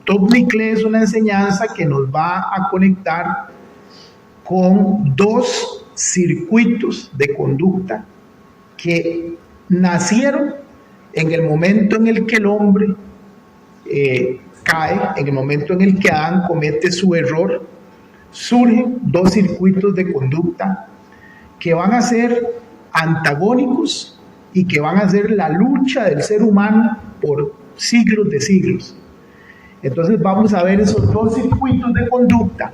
Topnicle es una enseñanza que nos va a conectar con dos circuitos de conducta que nacieron en el momento en el que el hombre cae, en el momento en el que Adán comete su error. Surgen dos circuitos de conducta que van a ser antagónicos y que van a ser la lucha del ser humano por siglos de siglos. Entonces vamos a ver esos dos circuitos de conducta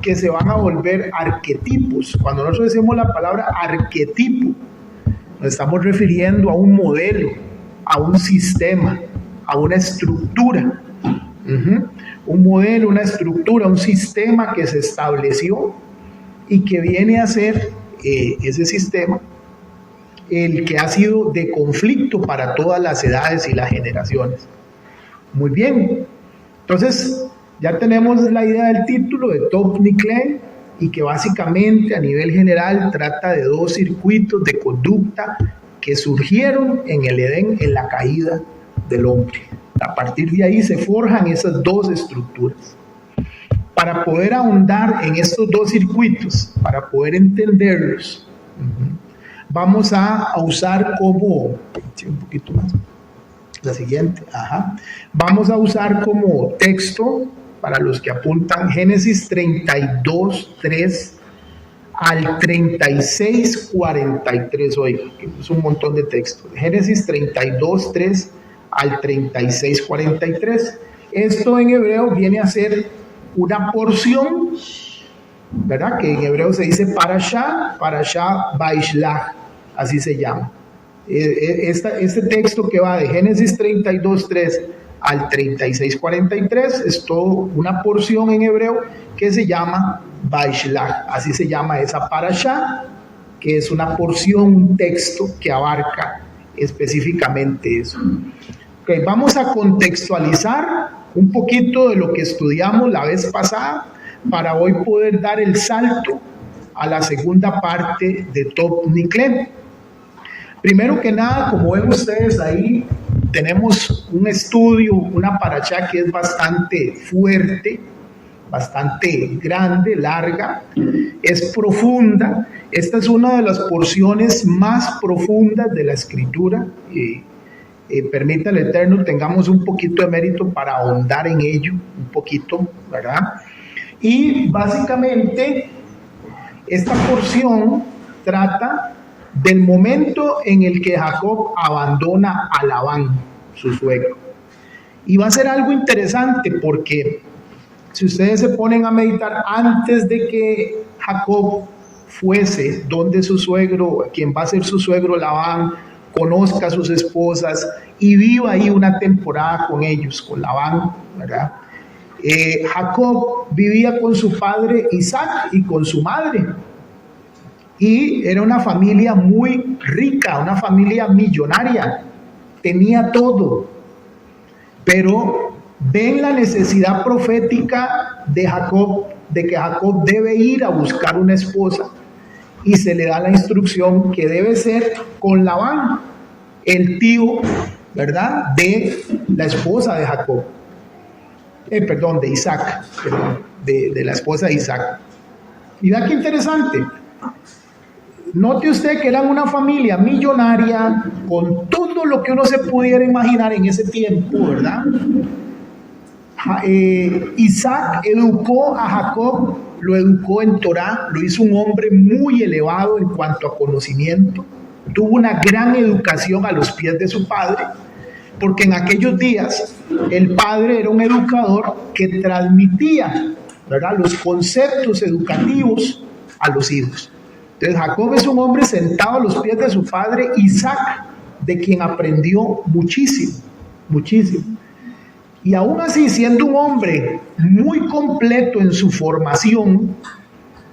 que se van a volver arquetipos. Cuando nosotros decimos la palabra arquetipo, nos estamos refiriendo a un modelo, a un sistema, a una estructura. Un modelo, una estructura, un sistema que se estableció y que viene a ser ese sistema el que ha sido de conflicto para todas las edades y las generaciones. Muy bien, entonces ya tenemos la idea del título de Topnicle, y que básicamente a nivel general trata de dos circuitos de conducta que surgieron en el Edén, en la caída del hombre. A partir de ahí se forjan esas dos estructuras. Para poder ahondar en estos dos circuitos, para poder entenderlos, vamos a usar como, un poquito más, la siguiente, vamos a usar como texto, para los que apuntan, Génesis 32, 3 al 36, 43, oiga, es un montón de textos. Génesis 32, 3 al 36, 43. Esto en hebreo viene a ser una porción, ¿verdad? Que en hebreo se dice parashá Vaishlach, así se llama. Este texto que va de Génesis 32, 3 al 36, 43 es todo una porción en hebreo que se llama Vaishlach, así se llama esa parashá, que es una porción, un texto que abarca específicamente eso. Okay, vamos a contextualizar un poquito de lo que estudiamos la vez pasada para hoy poder dar el salto a la segunda parte de Topnicle. Primero que nada, como ven ustedes ahí, tenemos un estudio, una parashá que es bastante fuerte, bastante grande, larga, es profunda. Esta es una de las porciones más profundas de la Escritura. Permita el Eterno, tengamos un poquito de mérito para ahondar en ello, un poquito, ¿verdad? Y básicamente, esta porción trata del momento en el que Jacob abandona a Labán, su suegro. Y va a ser algo interesante porque si ustedes se ponen a meditar, antes de que Jacob fuese donde su suegro, quien va a ser su suegro Labán, conozca a sus esposas y viva ahí una temporada con ellos, con Labán, ¿verdad? Jacob vivía con su padre Isaac y con su madre. Y era una familia muy rica, una familia millonaria, tenía todo. Pero ven la necesidad profética de Jacob, de que Jacob debe ir a buscar una esposa, y se le da la instrucción que debe ser con Labán, el tío, ¿verdad?, de la esposa de Jacob. De Isaac, de la esposa de Isaac. Y vea qué interesante. Note usted que eran una familia millonaria, con todo lo que uno se pudiera imaginar en ese tiempo, ¿verdad? Isaac educó a Jacob, lo educó en Torá, lo hizo un hombre muy elevado en cuanto a conocimiento, tuvo una gran educación a los pies de su padre, porque en aquellos días el padre era un educador que transmitía, ¿verdad?, los conceptos educativos a los hijos. Entonces Jacob es un hombre sentado a los pies de su padre Isaac, de quien aprendió muchísimo, muchísimo. Y aún así, siendo un hombre muy completo en su formación,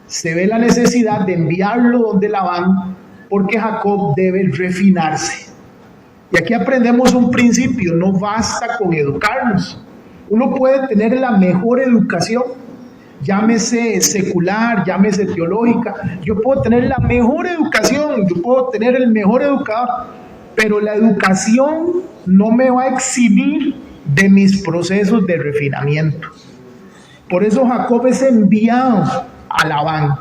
se ve la necesidad de enviarlo donde Labán, porque Jacob debe refinarse. Y aquí aprendemos un principio: no basta con educarnos. Uno puede tener la mejor educación, llámese secular, llámese teológica. Yo puedo tener la mejor educación, yo puedo tener el mejor educador, pero la educación no me va a eximir de mis procesos de refinamiento. Por eso Jacob es enviado a Labán.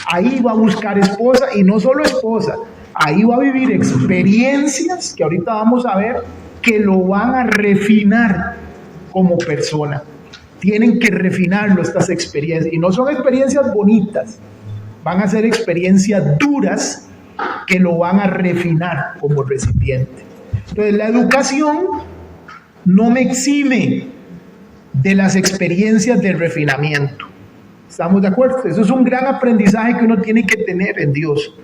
Ahí va a buscar esposa, y no solo esposa, ahí va a vivir experiencias que ahorita vamos a ver que lo van a refinar como persona. Tienen que refinarlo estas experiencias, y no son experiencias bonitas, van a ser experiencias duras que lo van a refinar como recipiente. Entonces la educación no me exime de las experiencias del refinamiento. ¿Estamos de acuerdo? Eso es un gran aprendizaje que uno tiene que tener en Dios.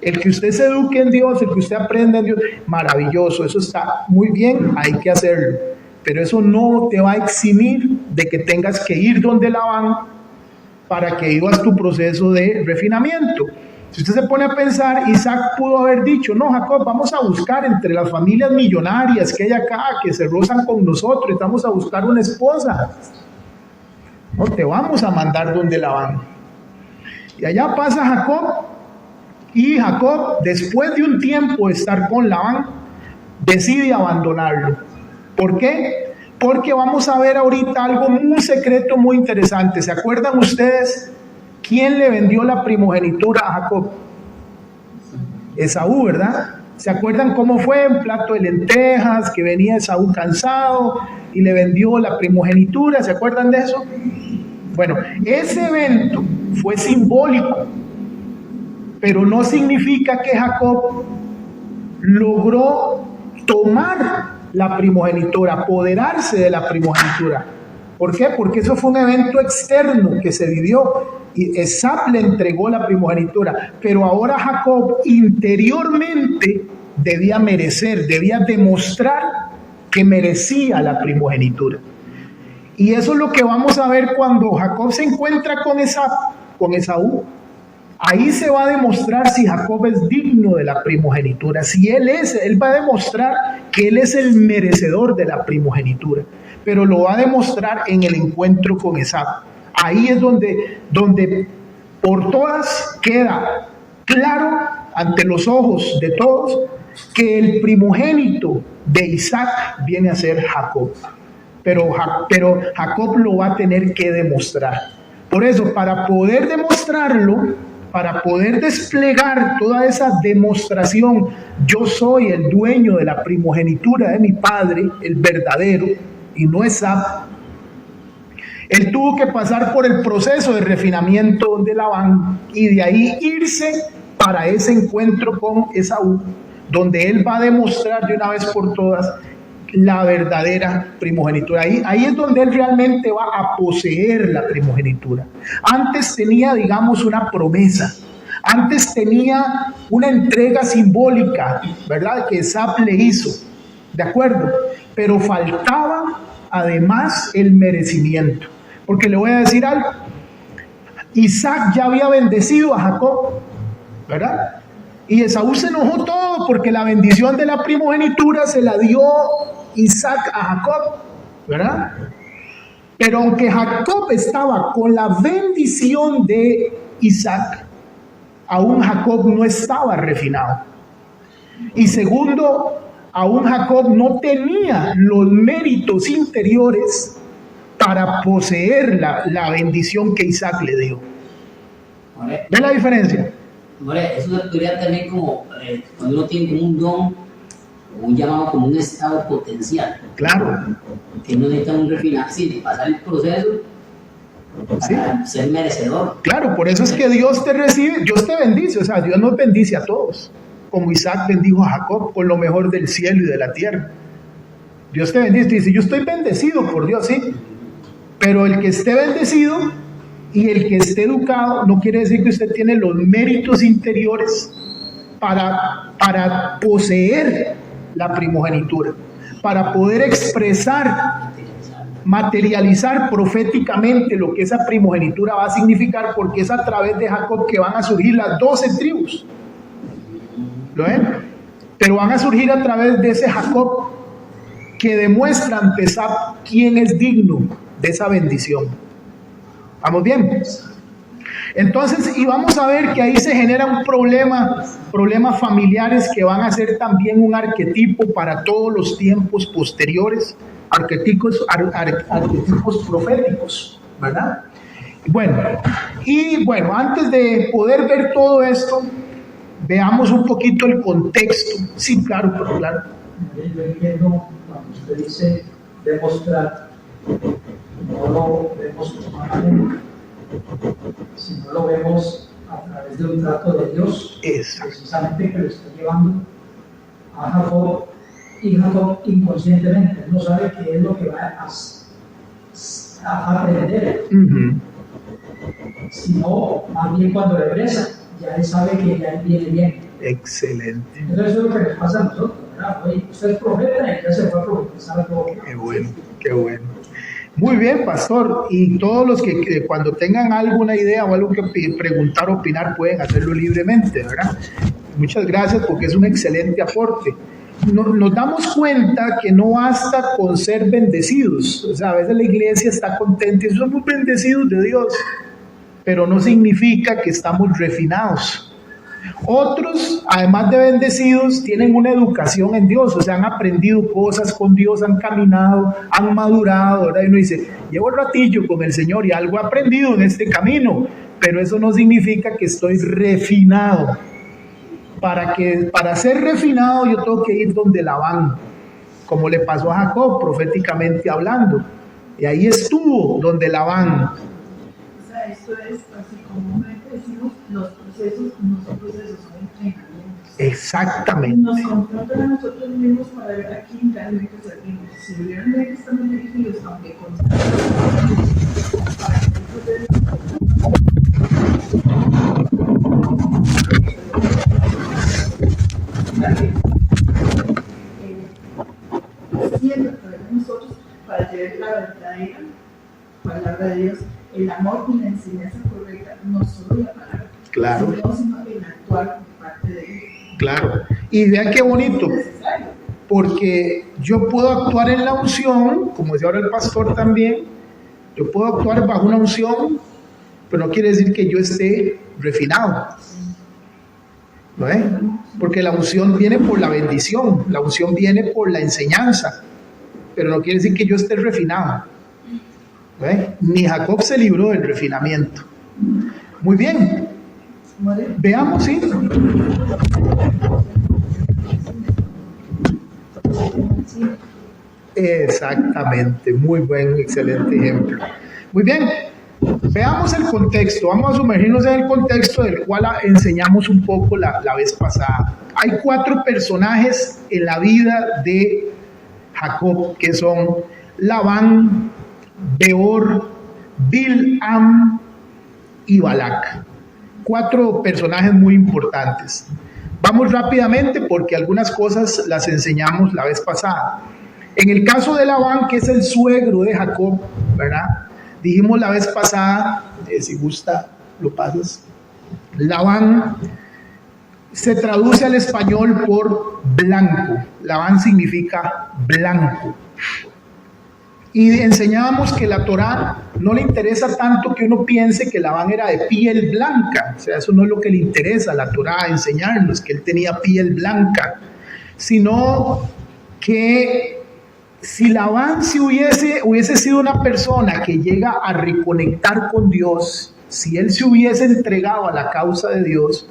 El que usted se eduque en Dios, el que usted aprenda en Dios, maravilloso, eso está muy bien, hay que hacerlo. Pero eso no te va a eximir de que tengas que ir donde Labán para que vivas tu proceso de refinamiento. Si usted se pone a pensar, Isaac pudo haber dicho, no, Jacob, vamos a buscar entre las familias millonarias que hay acá, que se rozan con nosotros, y vamos a buscar una esposa. No, te vamos a mandar donde Labán. Y allá pasa Jacob, y Jacob, después de un tiempo de estar con Labán, decide abandonarlo. ¿Por qué? Porque vamos a ver ahorita algo muy secreto, muy interesante. ¿Se acuerdan ustedes quién le vendió la primogenitura a Jacob? Esaú, ¿verdad? ¿Se acuerdan cómo fue? Un plato de lentejas, que venía Esaú cansado y le vendió la primogenitura. ¿Se acuerdan de eso? Bueno, ese evento fue simbólico, pero no significa que Jacob logró tomar la primogenitura, apoderarse de la primogenitura. ¿Por qué? Porque eso fue un evento externo que se vivió y Esaú le entregó la primogenitura, pero ahora Jacob interiormente debía merecer, debía demostrar que merecía la primogenitura. Y eso es lo que vamos a ver cuando Jacob se encuentra con Esaú. Ahí se va a demostrar si Jacob es digno de la primogenitura. Si él va a demostrar que él es el merecedor de la primogenitura. Pero lo va a demostrar en el encuentro con Esaú. Ahí es donde por todas queda claro ante los ojos de todos que el primogénito de Isaac viene a ser Jacob. Pero Jacob lo va a tener que demostrar. Por eso, para poder demostrarlo, para poder desplegar toda esa demostración, yo soy el dueño de la primogenitura de mi padre, el verdadero, y no Esaú, él tuvo que pasar por el proceso de refinamiento de Labán y de ahí irse para ese encuentro con Esaú, donde él va a demostrar de una vez por todas la verdadera primogenitura. Ahí es donde él realmente va a poseer la primogenitura. Antes tenía, digamos, una promesa. Antes tenía una entrega simbólica, ¿verdad? Que Esaú le hizo, ¿de acuerdo? Pero faltaba además el merecimiento. Porque le voy a decir algo. Isaac ya había bendecido a Jacob, ¿verdad? Y Esaú se enojó todo porque la bendición de la primogenitura se la dio Isaac a Jacob, ¿verdad? Pero aunque Jacob estaba con la bendición de Isaac, aún Jacob no estaba refinado. Y segundo, aún Jacob no tenía los méritos interiores para poseer la bendición que Isaac le dio. ¿Ven la diferencia? Eso se podría también como cuando uno tiene como un don, o un llamado como un estado potencial. Claro. Que uno necesita un refinamiento, sí, de pasar el proceso para ser merecedor. Claro, por eso es que Dios te recibe, Dios te bendice, o sea, Dios nos bendice a todos, como Isaac bendijo a Jacob con lo mejor del cielo y de la tierra. Dios te bendice, te dice, yo estoy bendecido por Dios, sí, pero el que esté bendecido y el que esté educado no quiere decir que usted tiene los méritos interiores para poseer la primogenitura, para poder expresar, materializar proféticamente lo que esa primogenitura va a significar, porque es a través de Jacob que van a surgir las 12 tribus. ¿Lo ven? Pero van a surgir a través de ese Jacob que demuestra ante Esaú quién es digno de esa bendición. ¿Vamos bien? Entonces, y vamos a ver que ahí se genera un problemas familiares que van a ser también un arquetipo para todos los tiempos posteriores, arquetipos proféticos, ¿verdad? Bueno, antes de poder ver todo esto, veamos un poquito el contexto. Sí, claro, pero claro. Yo entiendo cuando usted dice demostrar, no lo vemos humanamente, sino lo vemos a través de un trato de Dios, precisamente que lo está llevando a Jacob, y Jacob inconscientemente no sabe qué es lo que va a aprender, sino más bien cuando regresa, ya él sabe que ya él viene bien. Excelente. Entonces eso es lo que nos pasa a nosotros, ¿verdad? Oye, usted es profeta y ya se fue a profetizar todo. Qué bueno, qué bueno. Muy bien, pastor. Y todos los que cuando tengan alguna idea o algo que preguntar o opinar pueden hacerlo libremente, ¿verdad? Muchas gracias porque es un excelente aporte. Nos damos cuenta que no basta con ser bendecidos. O sea, a veces la iglesia está contenta y somos bendecidos de Dios, pero no significa que estamos refinados. Otros, además de bendecidos, tienen una educación en Dios, o sea, han aprendido cosas con Dios, han caminado, han madurado, ¿verdad? Y uno dice, llevo un ratillo con el Señor y algo he aprendido en este camino, pero eso no significa que estoy refinado. Para ser refinado yo tengo que ir donde Labán, como le pasó a Jacob, proféticamente hablando, y ahí estuvo donde Labán. O sea, esto es así como decimos, los procesos son entrenamientos. Exactamente. Nos confrontan a nosotros mismos para ver a quién realmente servimos. Si realmente estamos dirigidos, aunque haciendo a través de nosotros para llevar la verdadera palabra de Dios, el amor y la enseñanza correcta, no solo la palabra, claro, sino el actuar por parte de Dios. Claro, y vean qué bonito, porque yo puedo actuar en la unción, como decía ahora el pastor también, yo puedo actuar bajo una unción, pero no quiere decir que yo esté refinado, ¿no es? Porque la unción viene por la bendición, la unción viene por la enseñanza, pero no quiere decir que yo esté refinado, ¿no es? Ni Jacob se libró del refinamiento. Muy bien, veamos, ¿sí? Exactamente, muy buen, excelente ejemplo. Muy bien, veamos el contexto, vamos a sumergirnos en el contexto del cual enseñamos un poco la vez pasada. Hay 4 personajes en la vida de Jacob, que son Labán, Beor, Bilham y Balac. 4 personajes muy importantes. Vamos rápidamente porque algunas cosas las enseñamos la vez pasada. En el caso de Labán, que es el suegro de Jacob, ¿verdad? Dijimos la vez pasada, si gusta lo pasas, Labán se traduce al español por blanco. Labán significa blanco. Y enseñábamos que la Torá no le interesa tanto que uno piense que Labán era de piel blanca. O sea, eso no es lo que le interesa a la Torá enseñarnos, que él tenía piel blanca. Sino que si Labán hubiese sido una persona que llega a reconectar con Dios, si él se hubiese entregado a la causa de Dios,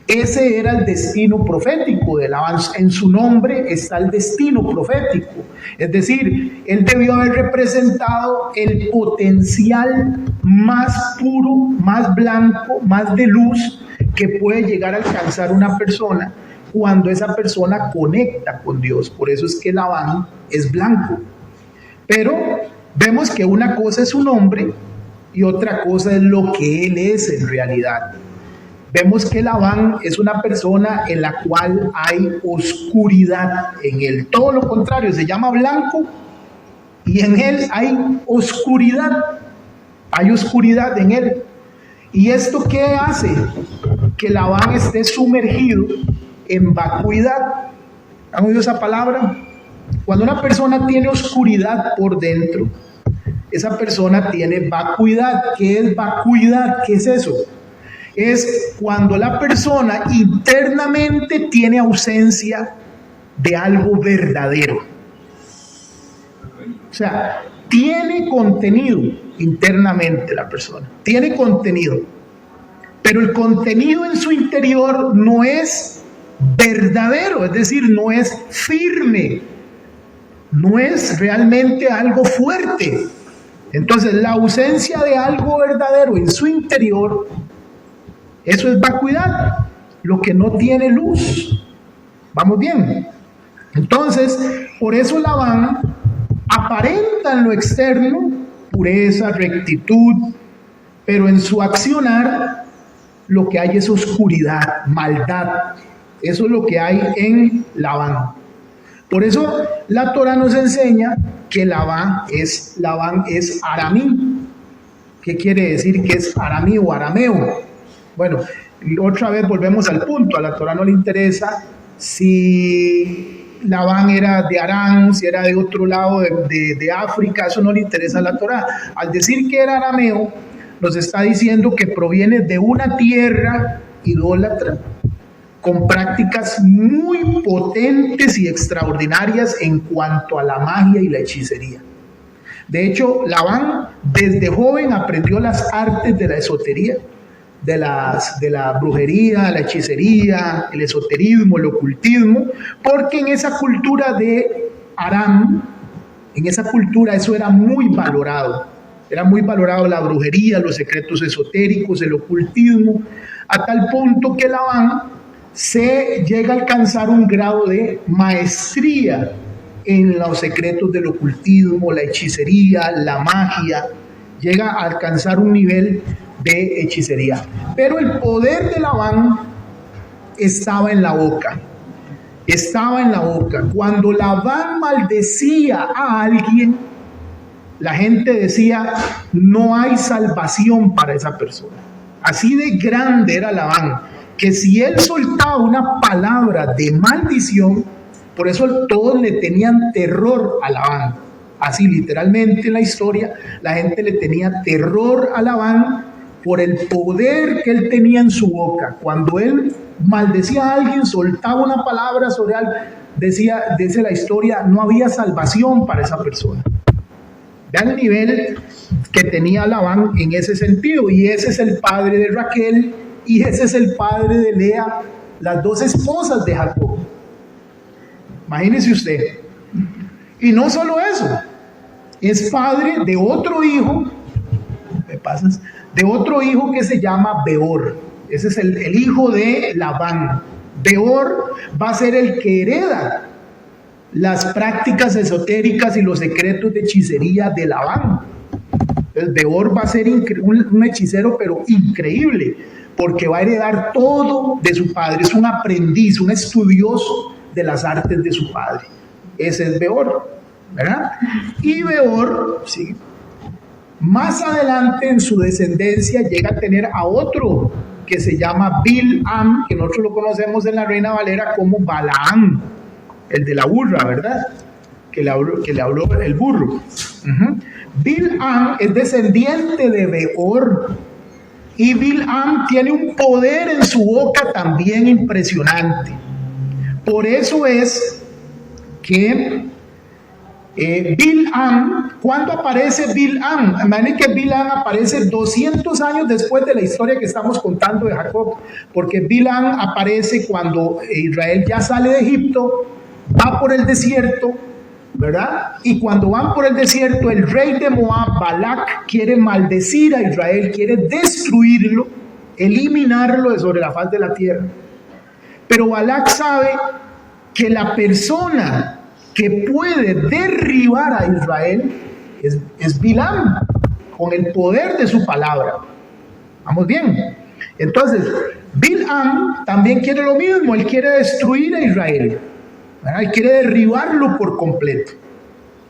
ese era el destino profético de Labán. En su nombre está el destino profético. Es decir, él debió haber representado el potencial más puro, más blanco, más de luz que puede llegar a alcanzar una persona cuando esa persona conecta con Dios. Por eso es que Labán es blanco. Pero vemos que una cosa es su nombre y otra cosa es lo que él es en realidad. Vemos que Labán es una persona en la cual hay oscuridad en él. Todo lo contrario, se llama blanco y en él hay oscuridad. Hay oscuridad en él. ¿Y esto qué hace? Que Labán esté sumergido en vacuidad. ¿Han oído esa palabra? Cuando una persona tiene oscuridad por dentro, esa persona tiene vacuidad. ¿Qué es vacuidad? ¿Qué es eso? es cuando la persona internamente tiene ausencia de algo verdadero. O sea, tiene contenido internamente la persona, tiene contenido, pero el contenido en su interior no es verdadero, es decir, no es firme, no es realmente algo fuerte. Entonces, la ausencia de algo verdadero en su interior, eso es vacuidad, lo que no tiene luz. ¿Vamos bien? Entonces, por eso Labán aparenta en lo externo pureza, rectitud, pero en su accionar lo que hay es oscuridad, maldad. Eso es lo que hay en Labán. Por eso la Torah nos enseña que Labán es aramí. ¿Qué quiere decir que es aramí o arameo? Bueno, otra vez volvemos al punto. A la Torah no le interesa si Labán era de Arán, si era de otro lado de África, eso no le interesa a la Torah. Al decir que era arameo, nos está diciendo que proviene de una tierra idólatra, con prácticas muy potentes y extraordinarias en cuanto a la magia y la hechicería. De hecho, Labán desde joven aprendió las artes de la esotería, de la brujería, la hechicería, el esoterismo, el ocultismo, porque en esa cultura de Aram, en esa cultura eso era muy valorado. Era muy valorado la brujería, los secretos esotéricos, el ocultismo, a tal punto que Labán se llega a alcanzar un grado de maestría en los secretos del ocultismo, la hechicería, la magia, llega a alcanzar un nivel de hechicería. Pero el poder de Labán estaba en la boca. Estaba en la boca. Cuando Labán maldecía a alguien, la gente decía, no hay salvación para esa persona. Así de grande era Labán, que si él soltaba una palabra de maldición, por eso todos le tenían terror a Labán. Así literalmente en la historia, la gente le tenía terror a Labán por el poder que él tenía en su boca. Cuando él maldecía a alguien, soltaba una palabra sobre algo, dice la historia, no había salvación para esa persona. Vean el nivel que tenía Labán en ese sentido, y ese es el padre de Raquel, y ese es el padre de Lea, las dos esposas de Jacob. Imagínese usted. Y no solo eso, es padre de otro hijo, de otro hijo que se llama Beor. Ese es el hijo de Labán. Beor va a ser el que hereda las prácticas esotéricas y los secretos de hechicería de Labán. Entonces, Beor va a ser un hechicero, pero increíble, porque va a heredar todo de su padre. Es un aprendiz, un estudioso de las artes de su padre. Ese es Beor, ¿verdad? Y Beor, sí, más adelante en su descendencia llega a tener a otro que se llama Bilam, que nosotros lo conocemos en la Reina Valera como Balaam, el de la burra, ¿verdad? Que le habló el burro. Bilam es descendiente de Beor, y Bilam tiene un poder en su boca también impresionante. Por eso es que Bilam, ¿cuándo aparece Bilam? Imaginen que Bilam aparece 200 años después de la historia que estamos contando de Jacob, porque Bilam aparece cuando Israel ya sale de Egipto, va por el desierto, ¿verdad? Y cuando van por el desierto, el rey de Moab, Balac, quiere maldecir a Israel, quiere destruirlo, eliminarlo de sobre la faz de la tierra. Pero Balac sabe que la persona que puede derribar a Israel es Bilam, con el poder de su palabra. ¿Vamos bien? Entonces, Bilam también quiere lo mismo, él quiere destruir a Israel, ¿verdad? Él quiere derribarlo por completo.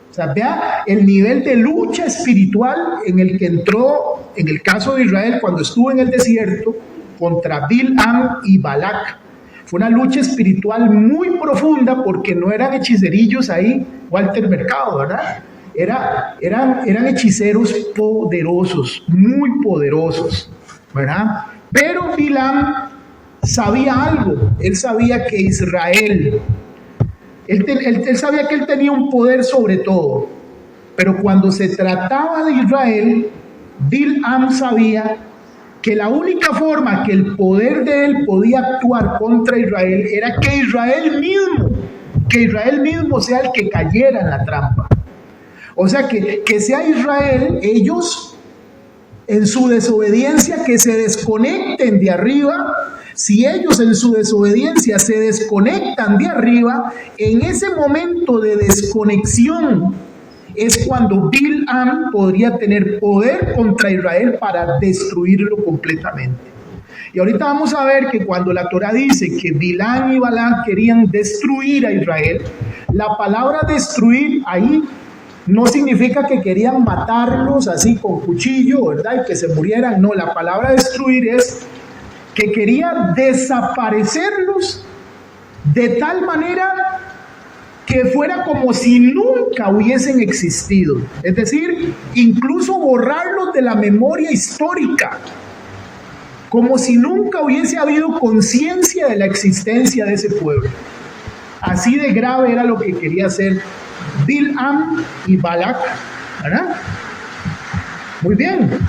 O sea, vea el nivel de lucha espiritual en el que entró, en el caso de Israel, cuando estuvo en el desierto, contra Bilam y Balac. Fue una lucha espiritual muy profunda, porque no eran hechicerillos ahí, Walter Mercado, ¿verdad? Eran hechiceros poderosos, muy poderosos, ¿verdad? Pero Bilam sabía algo. Él sabía que Israel, él sabía que él tenía un poder sobre todo. Pero cuando se trataba de Israel, Bilam sabía que la única forma que el poder de él podía actuar contra Israel era que Israel mismo sea el que cayera en la trampa. O sea, que sea Israel, ellos en su desobediencia, que se desconecten de arriba. Si ellos en su desobediencia se desconectan de arriba, en ese momento de desconexión es cuando Bilam podría tener poder contra Israel para destruirlo completamente. Y ahorita vamos a ver que cuando la Torah dice que Bilam y Balac querían destruir a Israel, la palabra destruir ahí no significa que querían matarlos así con cuchillo, ¿verdad? Y que se murieran. No, la palabra destruir es que quería desaparecerlos de tal manera que fuera como si nunca hubiesen existido. Es decir, incluso borrarlos de la memoria histórica, como si nunca hubiese habido conciencia de la existencia de ese pueblo. Así de grave era lo que quería hacer Bilam y Balac, ¿verdad? Muy bien.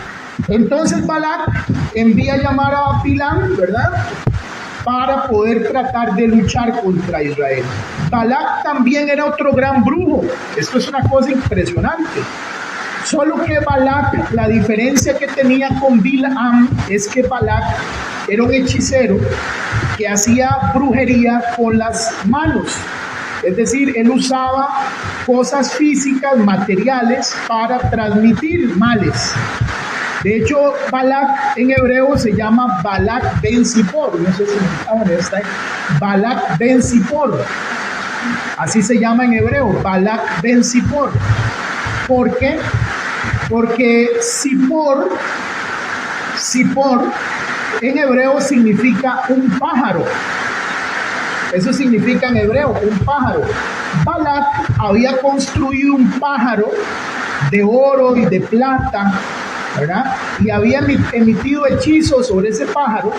Entonces Balac envía a llamar a Bilam, ¿verdad?, para poder tratar de luchar contra Israel. Balac también era otro gran brujo. Esto es una cosa impresionante. Solo que Balac, la diferencia que tenía con Bilam es que Balac era un hechicero que hacía brujería con las manos. Es decir, él usaba cosas físicas, materiales, para transmitir males. De hecho, Balac en hebreo se llama Balac ben Zippor. No sé si está ahí. Balac ben Zippor. Así se llama en hebreo, Balac ben Zippor. ¿Por qué? Porque Zippor en hebreo significa un pájaro. Eso significa en hebreo, un pájaro. Balac había construido un pájaro de oro y de plata, ¿verdad? Y había emitido hechizos sobre ese pájaro.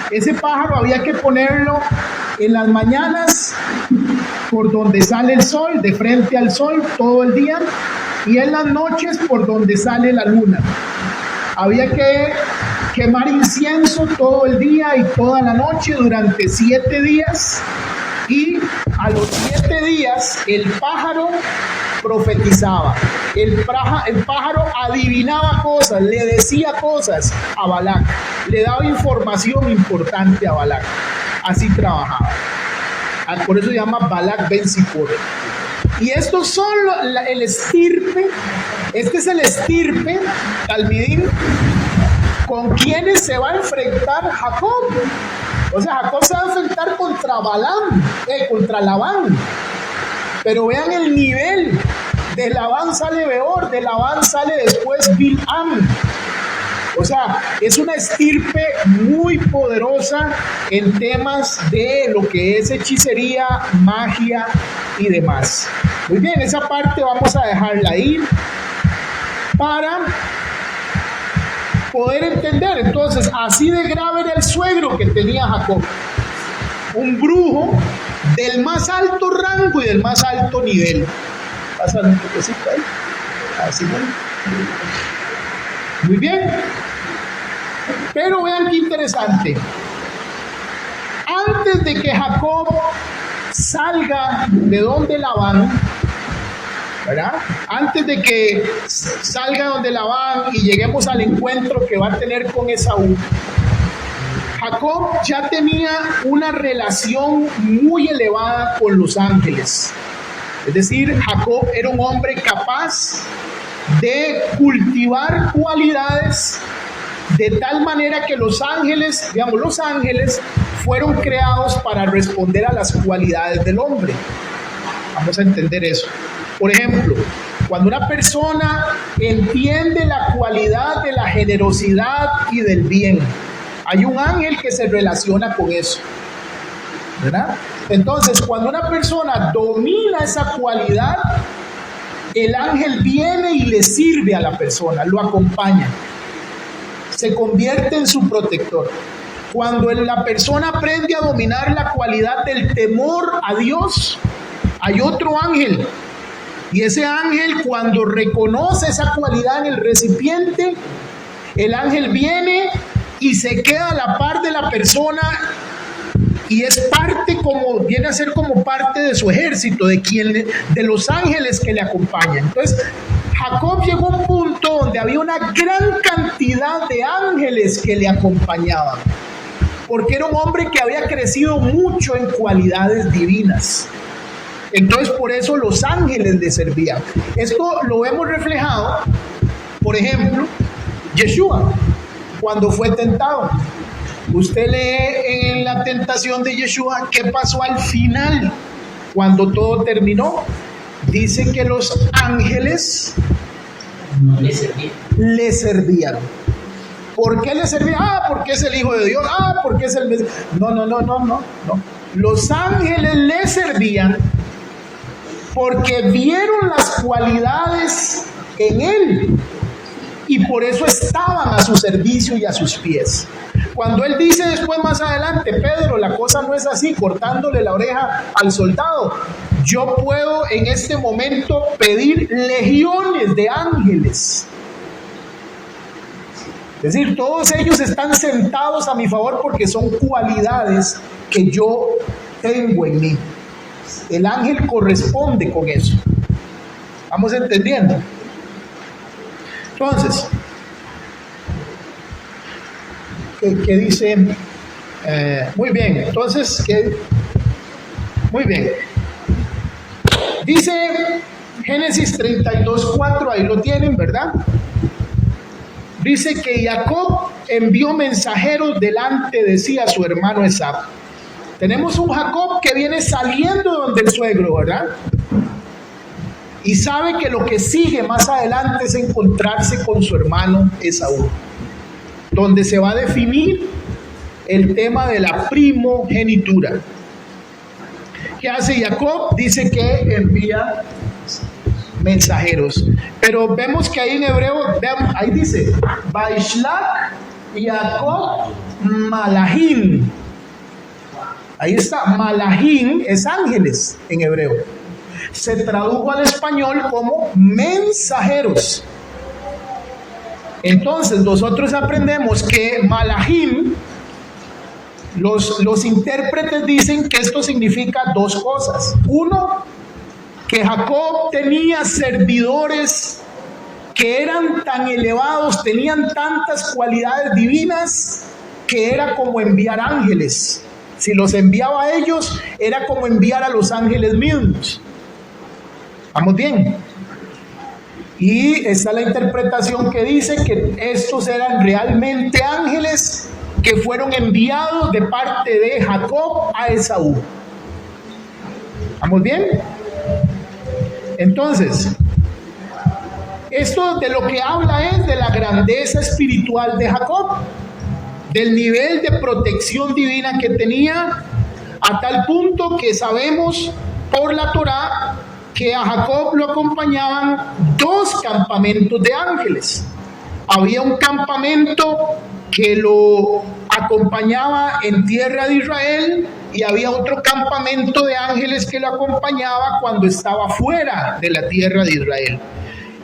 Ese pájaro había que ponerlo en las mañanas por donde sale el sol, de frente al sol todo el día, y en las noches por donde sale la luna. Había que quemar incienso todo el día y toda la noche durante 7 días, y a los 7 días el pájaro profetizaba. El pájaro adivinaba cosas, le decía cosas a Balac, le daba información importante a Balac. Así trabajaba. Por eso se llama Balac ben Zippor. Y estos son el estirpe. Este es el estirpe, Talmidim, con quienes se va a enfrentar Jacob. O sea, Jacob se va a enfrentar contra Labán. Pero vean el nivel. De Labán sale Beor, de Labán sale después Bilam. O sea, es una estirpe muy poderosa en temas de lo que es hechicería, magia y demás. Muy bien, esa parte vamos a dejarla ahí para poder entender. Entonces, así de grave era el suegro que tenía Jacob. Un brujo del más alto rango y del más alto nivel. Pásale un poquito ahí. Así, ¿no? Muy bien. Pero vean qué interesante. Antes de que Jacob salga de donde Labán, ¿verdad? Antes de que salga donde Labán y lleguemos al encuentro que va a tener con Esaú, Jacob ya tenía una relación muy elevada con los ángeles. Es decir, Jacob era un hombre capaz de cultivar cualidades de tal manera que los ángeles fueron creados para responder a las cualidades del hombre. Vamos a entender eso. Por ejemplo, cuando una persona entiende la cualidad de la generosidad y del bien, hay un ángel que se relaciona con eso, ¿verdad? Entonces, cuando una persona domina esa cualidad, el ángel viene y le sirve a la persona, lo acompaña. se convierte en su protector. Cuando la persona aprende a dominar la cualidad del temor a Dios, hay otro ángel. Y ese ángel, cuando reconoce esa cualidad en el recipiente, el ángel viene y se queda a la par de la persona y es parte, como viene a ser como parte de su ejército, de los ángeles que le acompañan. Entonces, Jacob llegó a un punto donde había una gran cantidad de ángeles que le acompañaban, porque era un hombre que había crecido mucho en cualidades divinas. Entonces, por eso los ángeles le servían. Esto lo vemos reflejado, por ejemplo, Yeshua, cuando fue tentado. Usted lee en la tentación de Yeshua qué pasó al final, cuando todo terminó. Dice que los ángeles No le servía. le servían. ¿Por qué le servían? Porque es el Hijo de Dios. Porque es el Mesías. No. Los ángeles le servían porque vieron las cualidades en él y por eso estaban a su servicio y a sus pies. Cuando él dice después más adelante, Pedro, la cosa no es así, cortándole la oreja al soldado. Yo puedo en este momento pedir legiones de ángeles. Es decir, todos ellos están sentados a mi favor porque son cualidades que yo tengo en mí. El ángel corresponde con eso. ¿Vamos entendiendo? Entonces, ¿qué dice? Muy bien, entonces, muy bien. Dice Génesis 32:4, ahí lo tienen, ¿verdad? Dice que Jacob envió mensajeros delante de sí a su hermano Esaú. Tenemos un Jacob que viene saliendo donde el suegro, ¿verdad? Y sabe que lo que sigue más adelante es encontrarse con su hermano Esaú, donde se va a definir el tema de la primogenitura. ¿Qué hace Jacob? Dice que envía mensajeros. Pero vemos que ahí en hebreo, vean, ahí dice, Vaishlach Jacob Malahim. Ahí está, Malahim es ángeles en hebreo. Se tradujo al español como mensajeros. Entonces nosotros aprendemos que Malahim, los intérpretes dicen que esto significa dos cosas. Uno, que Jacob tenía servidores que eran tan elevados, tenían tantas cualidades divinas, que era como enviar ángeles. Si los enviaba a ellos, era como enviar a los ángeles mismos. ¿Vamos bien? Y esta es la interpretación que dice que estos eran realmente ángeles que fueron enviados de parte de Jacob a Esaú. ¿Vamos bien? Entonces, esto de lo que habla es de la grandeza espiritual de Jacob, del nivel de protección divina que tenía, a tal punto que sabemos por la Torá que a Jacob lo acompañaban dos campamentos de ángeles. Había un campamento que lo acompañaba en tierra de Israel y había otro campamento de ángeles que lo acompañaba cuando estaba fuera de la tierra de Israel.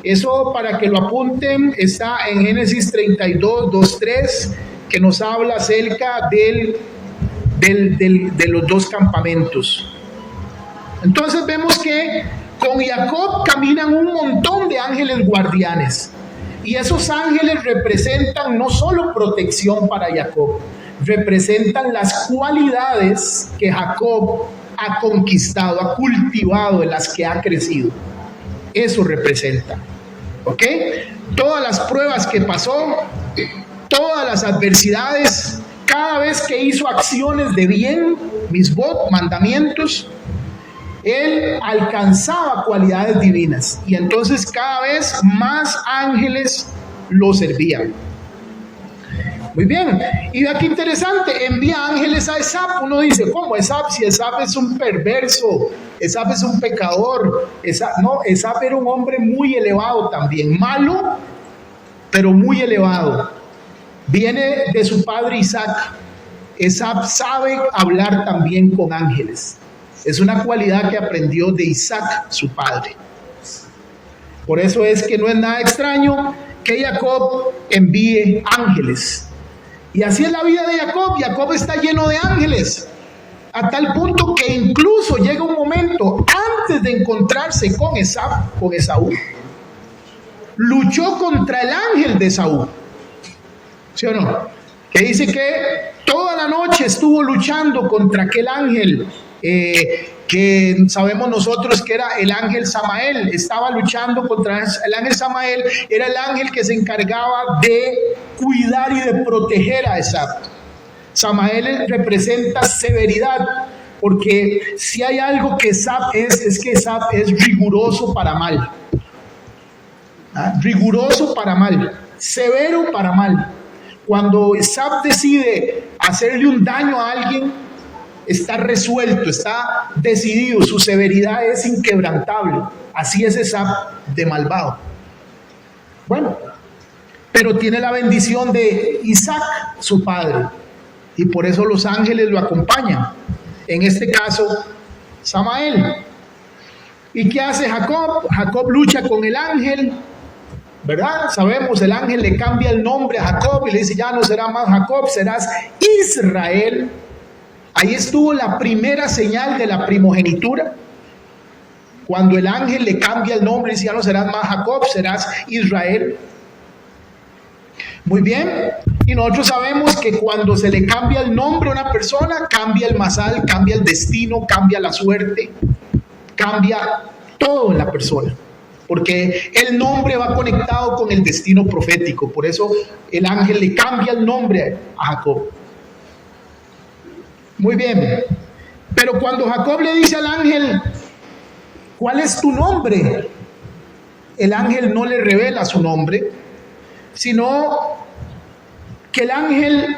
Eso, para que lo apunten, está en Génesis 32, 2, 3, que nos habla acerca de los dos campamentos. Entonces vemos que con Jacob caminan un montón de ángeles guardianes. Y esos ángeles representan no solo protección para Jacob, representan las cualidades que Jacob ha conquistado, ha cultivado, en las que ha crecido. Eso representa. ¿Ok? Todas las pruebas que pasó, todas las adversidades, cada vez que hizo acciones de bien, misbot, mandamientos, él alcanzaba cualidades divinas y entonces cada vez más ángeles lo servían. Muy bien, y vea qué interesante, envía ángeles a Esab. Uno dice, ¿cómo Esab? Si Esab es un perverso, Esab es un pecador. Esab era un hombre muy elevado también, malo, pero muy elevado. Viene de su padre Isaac. Esab sabe hablar también con ángeles. Es una cualidad que aprendió de Isaac, su padre. Por eso es que no es nada extraño que Jacob envíe ángeles. Y así es la vida de Jacob. Jacob está lleno de ángeles, a tal punto que incluso llega un momento antes de encontrarse con Esaú, luchó contra el ángel de Esaú. ¿Sí o no? Que dice que toda la noche estuvo luchando contra aquel ángel que sabemos nosotros que era el ángel Samael. Estaba luchando contra el ángel Samael. Era el ángel que se encargaba de cuidar y de proteger a Esab. Samael representa severidad, porque si hay algo que Esab es que Esab es riguroso para mal. Riguroso para mal, severo para mal. Cuando Esab decide hacerle un daño a alguien, está resuelto, está decidido, su severidad es inquebrantable. Así es Esab de malvado. Bueno, pero tiene la bendición de Isaac, su padre, y por eso los ángeles lo acompañan. En este caso, Samael. ¿Y qué hace Jacob? Jacob lucha con el ángel, ¿verdad? Sabemos, el ángel le cambia el nombre a Jacob y le dice, ya no será más Jacob, serás Israel. Ahí estuvo la primera señal de la primogenitura. Cuando el ángel le cambia el nombre y dice, ya no serás más Jacob, serás Israel. Muy bien. Y nosotros sabemos que cuando se le cambia el nombre a una persona, cambia el masal, cambia el destino, cambia la suerte, cambia todo en la persona. Porque el nombre va conectado con el destino profético. Por eso el ángel le cambia el nombre a Jacob. Muy bien. Pero cuando Jacob le dice al ángel, ¿cuál es tu nombre? El ángel no le revela su nombre, sino que el ángel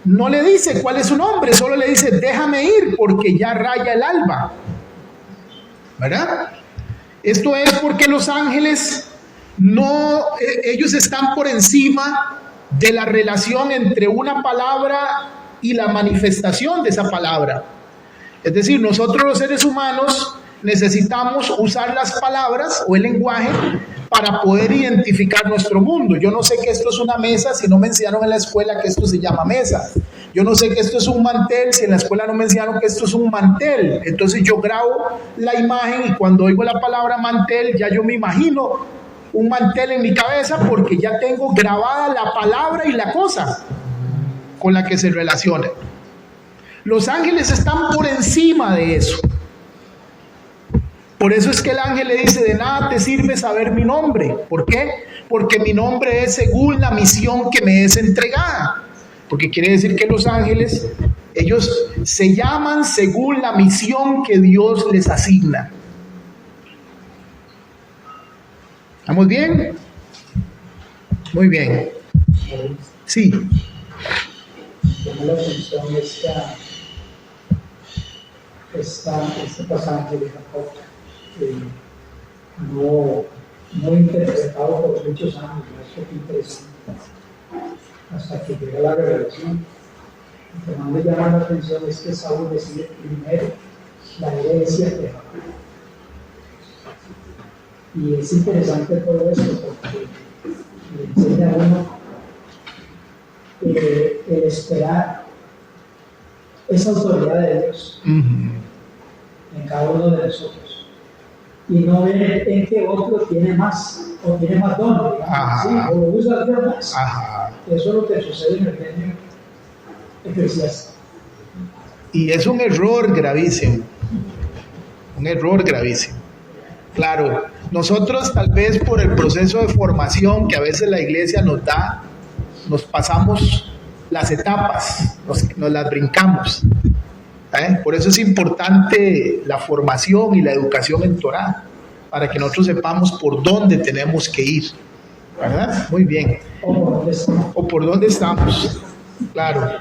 no le dice cuál es su nombre, solo le dice, déjame ir porque ya raya el alba. ¿Verdad? Esto es porque los ángeles ellos están por encima de la relación entre una palabra y la manifestación de esa palabra. Es decir, nosotros los seres humanos necesitamos usar las palabras o el lenguaje para poder identificar nuestro mundo. Yo no sé que esto es una mesa si no me enseñaron en la escuela que esto se llama mesa. Yo no sé que esto es un mantel si en la escuela no me enseñaron que esto es un mantel. Entonces yo grabo la imagen y cuando oigo la palabra mantel ya yo me imagino un mantel en mi cabeza porque ya tengo grabada la palabra y la cosa con la que se relaciona. Los ángeles están por encima de eso. Por eso es que el ángel le dice, de nada te sirve saber mi nombre. ¿Por qué? Porque mi nombre es según la misión que me es entregada. Porque quiere decir que los ángeles, ellos se llaman según la misión que Dios les asigna. ¿Estamos bien? Muy bien. Sí. Llama la atención este pasaje de Jacob, no interpretado por muchos años, esto es interesante, hasta que llega la revelación. Lo que más me llama la atención es que Saúl decide primero la herencia de Jacob. Y es interesante todo esto porque le enseña a uno el esperar esa autoridad de Dios en cada uno de nosotros y no ver en qué otro tiene más o tiene más don, digamos, ¿sí? O lo usa Dios más. Eso es lo que sucede en el reino eclesiástico. Y es un error gravísimo. Un error gravísimo. Claro, nosotros tal vez por el proceso de formación que a veces la iglesia nos da, nos pasamos las etapas, nos las brincamos. Por eso es importante la formación y la educación en Torá, para que nosotros sepamos por dónde tenemos que ir, ¿verdad? Muy bien. O por dónde estamos, claro.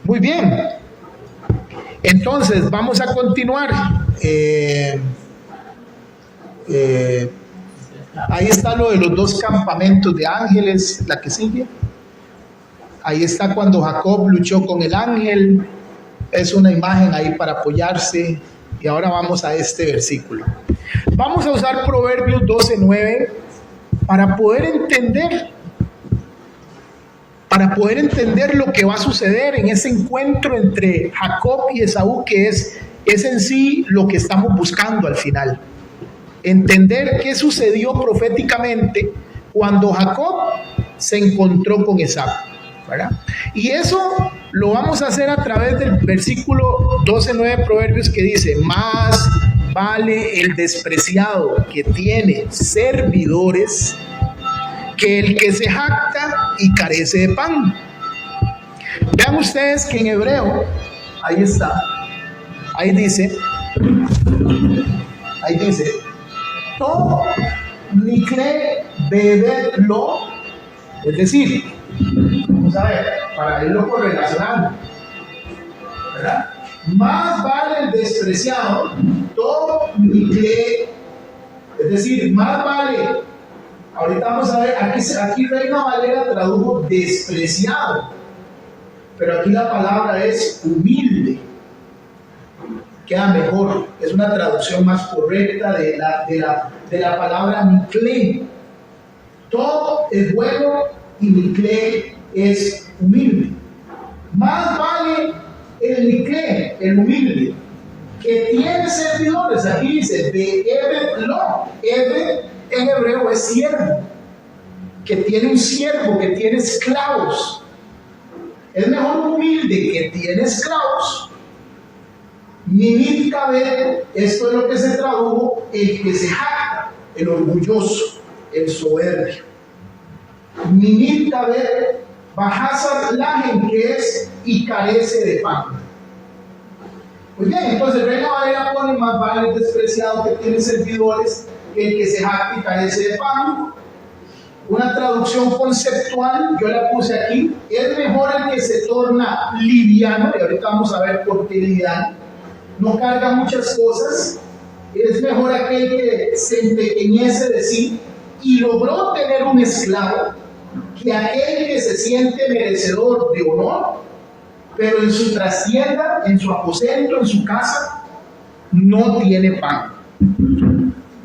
Muy bien. Entonces, vamos a continuar. Ahí está lo de los dos campamentos de ángeles, la que sigue. Ahí está cuando Jacob luchó con el ángel. Es una imagen ahí para apoyarse. Y ahora vamos a este versículo. Vamos a usar Proverbios 12:9 para poder entender lo que va a suceder en ese encuentro entre Jacob y Esaú, que es en sí lo que estamos buscando al final. Entender qué sucedió proféticamente cuando Jacob se encontró con Esaú, ¿verdad? Y eso lo vamos a hacer a través del versículo 12:9 de Proverbios, que dice: más vale el despreciado que tiene servidores que el que se jacta y carece de pan. Vean ustedes que en hebreo, ahí está, ahí dice, todo nikle beberlo, es decir, vamos a ver, para irlo correlacionando, ¿verdad? Más vale el despreciado, todo nikle, es decir, más vale. Ahorita vamos a ver, aquí Reina Valera tradujo despreciado, pero aquí la palabra es humilde. Queda mejor, es una traducción más correcta de la palabra nikle. Todo es bueno y nikle es humilde. Más vale el nikle, el humilde, que tiene servidores. Aquí dice, de Ebed lo, Ebed en hebreo es siervo, que tiene un siervo, que tiene esclavos. Es mejor un humilde que tiene esclavos. Mimit kabed, esto es lo que se tradujo, el que se jacta, el orgulloso, el soberbio. Mimit kabed, bajasar lajen, que es y carece de pan. Muy bien, entonces Reina Valera pone: más vale el despreciado que tiene servidores que el que se jacta y carece de pan. Una traducción conceptual, yo la puse aquí: es mejor el que se torna liviano, y ahorita vamos a ver por qué liviano, no carga muchas cosas. Es mejor aquel que se empequeñece de sí y logró tener un esclavo, que aquel que se siente merecedor de honor, pero en su trastienda, en su aposento, en su casa, no tiene pan.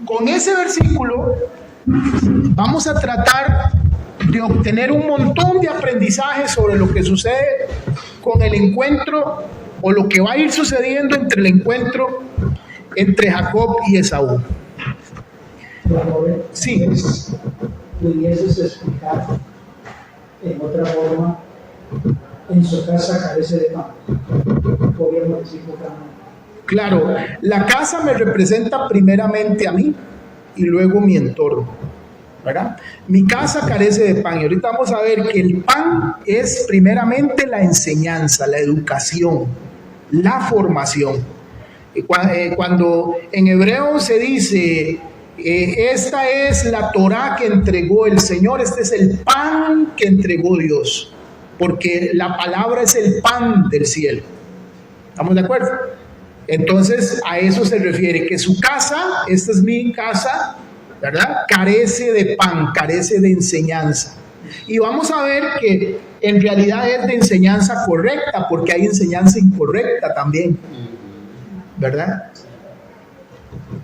Con ese versículo vamos a tratar de obtener un montón de aprendizaje sobre lo que sucede con el encuentro, o lo que va a ir sucediendo entre el encuentro entre Jacob y Esaú. Sí. ¿Pudieses explicar en otra forma? En su casa carece de pan. Podríamos decir claramente. Claro, la casa me representa primeramente a mí y luego mi entorno, ¿verdad? Mi casa carece de pan, y ahorita vamos a ver que el pan es primeramente la enseñanza, la educación, la formación. Cuando en hebreo se dice, esta es la Torá que entregó el Señor, este es el pan que entregó Dios, porque la palabra es el pan del cielo. ¿Estamos de acuerdo? Entonces a eso se refiere, que su casa, esta es mi casa, ¿verdad?, carece de pan, carece de enseñanza. Y vamos a ver que en realidad es de enseñanza correcta, porque hay enseñanza incorrecta también, ¿verdad?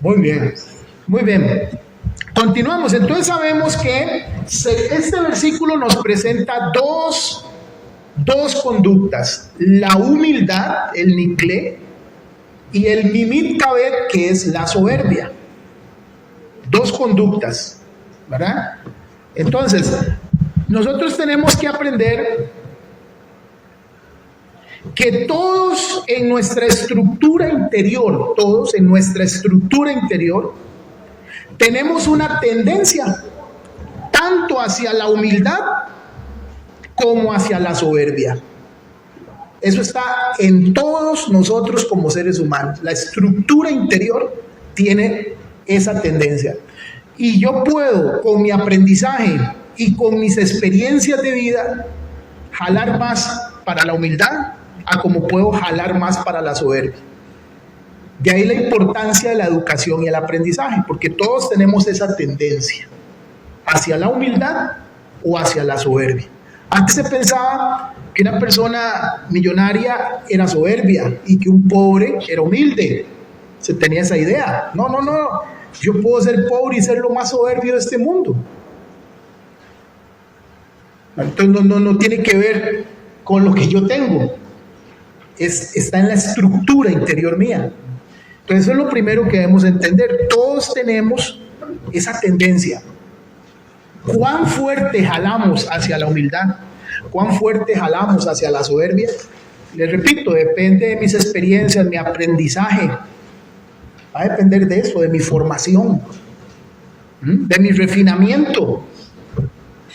Muy bien, muy bien. Continuamos. Entonces sabemos que este versículo nos presenta dos conductas: la humildad, el nikle, y el mimit kabed, que es la soberbia. Dos conductas, ¿verdad? Entonces, nosotros tenemos que aprender que todos en nuestra estructura interior, tenemos una tendencia tanto hacia la humildad como hacia la soberbia. Eso está en todos nosotros como seres humanos. La estructura interior tiene esa tendencia. Y yo puedo, con mi aprendizaje y con mis experiencias de vida, jalar más para la humildad a como puedo jalar más para la soberbia. De ahí la importancia de la educación y el aprendizaje, porque todos tenemos esa tendencia hacia la humildad o hacia la soberbia. Antes se pensaba que una persona millonaria era soberbia y que un pobre era humilde. Se tenía esa idea. No, no, no. Yo puedo ser pobre y ser lo más soberbio de este mundo. Entonces no tiene que ver con lo que yo tengo. Está en la estructura interior mía. Entonces eso es lo primero que debemos entender. Todos tenemos esa tendencia. ¿Cuán fuerte jalamos hacia la humildad? ¿Cuán fuerte jalamos hacia la soberbia? Les repito, depende de mis experiencias, mi aprendizaje. Va a depender de eso, de mi formación, de mi refinamiento.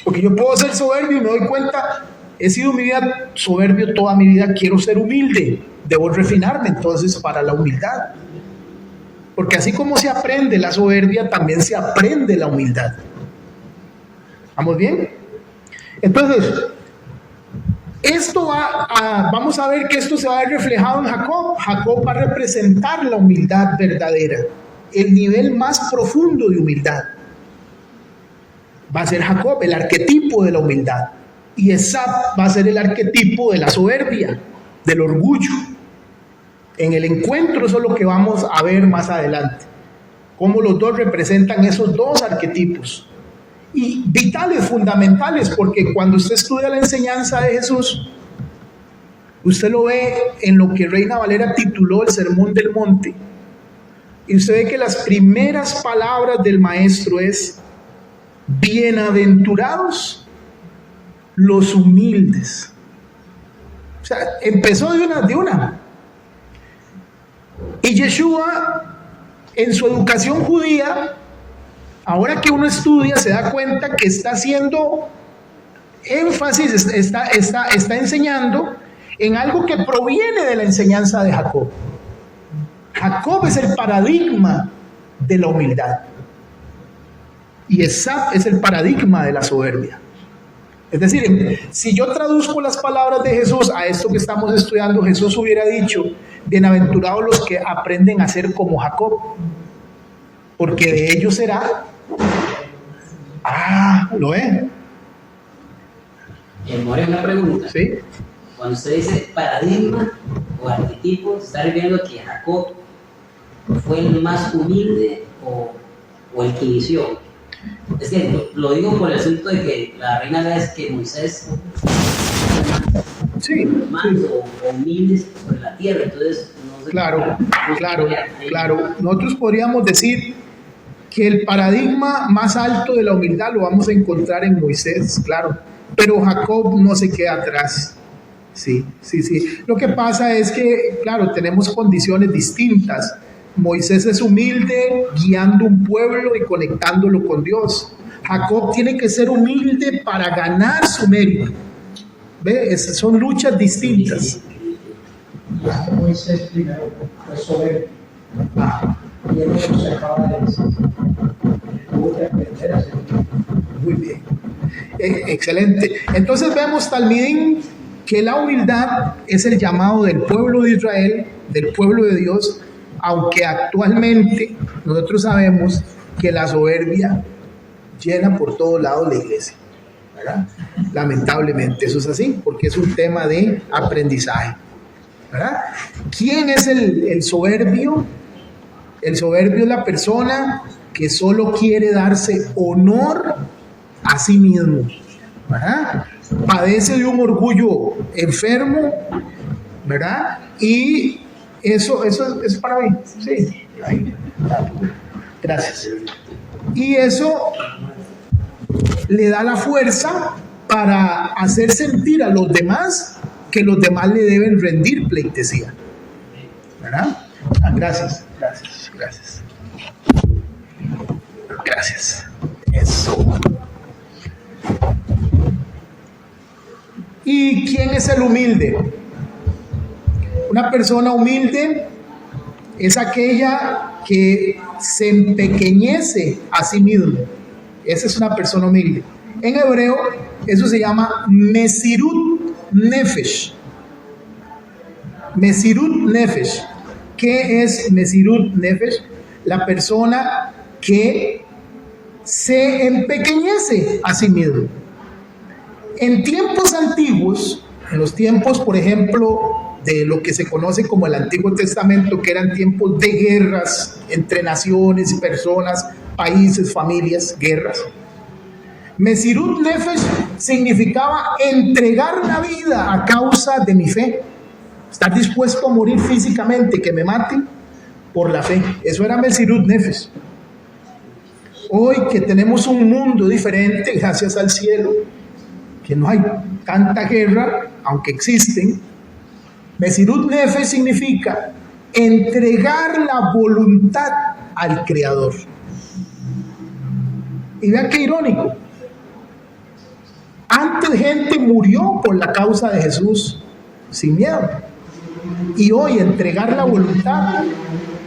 Porque yo puedo ser soberbio y me doy cuenta, he sido mi vida soberbio toda mi vida, quiero ser humilde, debo refinarme entonces para la humildad. Porque así como se aprende la soberbia, también se aprende la humildad. ¿Vamos bien? Entonces, vamos a ver que esto se va a ver reflejado en Jacob. Jacob va a representar la humildad verdadera, el nivel más profundo de humildad. Va a ser Jacob, el arquetipo de la humildad. Y Esau va a ser el arquetipo de la soberbia, del orgullo. En el encuentro eso es lo que vamos a ver más adelante. Cómo los dos representan esos dos arquetipos. Y vitales, fundamentales, porque cuando usted estudia la enseñanza de Jesús, usted lo ve en lo que Reina Valera tituló el Sermón del Monte. Y usted ve que las primeras palabras del maestro es: bienaventurados los humildes. O sea, empezó de una. Y Yeshua, en su educación judía, ahora que uno estudia, se da cuenta que está haciendo énfasis, está enseñando en algo que proviene de la enseñanza de Jacob. Jacob es el paradigma de la humildad. Y Esau es el paradigma de la soberbia. Es decir, si yo traduzco las palabras de Jesús a esto que estamos estudiando, Jesús hubiera dicho: bienaventurados los que aprenden a ser como Jacob, porque de ellos será. ¿Lo ven? More, una pregunta. Sí. Cuando usted dice paradigma o arquetipo, ¿se está refiriendo que Jacob fue el más humilde o el que inició? Es que lo digo por el asunto de que la reina ve que Moisés más o humilde sobre la tierra, entonces no sé. Claro. Nosotros podríamos decir que el paradigma más alto de la humildad lo vamos a encontrar en Moisés, claro, pero Jacob no se queda atrás. Sí. Lo que pasa es que, claro, tenemos condiciones distintas. Moisés es humilde guiando un pueblo y conectándolo con Dios. Jacob tiene que ser humilde para ganar su mérito. ¿Ve? Son luchas distintas. Moisés primero fue soberbio. Y él no se acaba de decir. Tuvo que aprender a ser muy bien. Excelente. Entonces vemos, Talmidín, que la humildad es el llamado del pueblo de Israel, del pueblo de Dios, aunque actualmente nosotros sabemos que la soberbia llena por todos lados la iglesia, ¿verdad? Lamentablemente eso es así, porque es un tema de aprendizaje, ¿verdad? ¿Quién es el soberbio? El soberbio es la persona que solo quiere darse honor a sí mismo, ¿verdad? Padece de un orgullo enfermo, ¿verdad? Y eso es para mí. Sí. Gracias. Y eso le da la fuerza para hacer sentir a los demás que los demás le deben rendir pleitesía, ¿verdad? Gracias. Eso. ¿Y quién es el humilde? Una persona humilde es aquella que se empequeñece a sí mismo. Esa es una persona humilde. En hebreo, eso se llama Mesirut Nefesh. Mesirut Nefesh. ¿Qué es Mesirut Nefesh? La persona que se empequeñece a sí mismo. En tiempos antiguos, en los tiempos, por ejemplo, de lo que se conoce como el Antiguo Testamento, que eran tiempos de guerras entre naciones, personas, países, familias, guerras. Mesirut Nefesh significaba entregar la vida a causa de mi fe. Estar dispuesto a morir físicamente, que me maten por la fe. Eso era Mesirut Nefesh. Hoy que tenemos un mundo diferente, gracias al cielo, que no hay tanta guerra, aunque existen, Mesirut Nefesh significa entregar la voluntad al Creador. Y vean qué irónico. Antes gente murió por la causa de Jesús sin miedo. Y hoy entregar la voluntad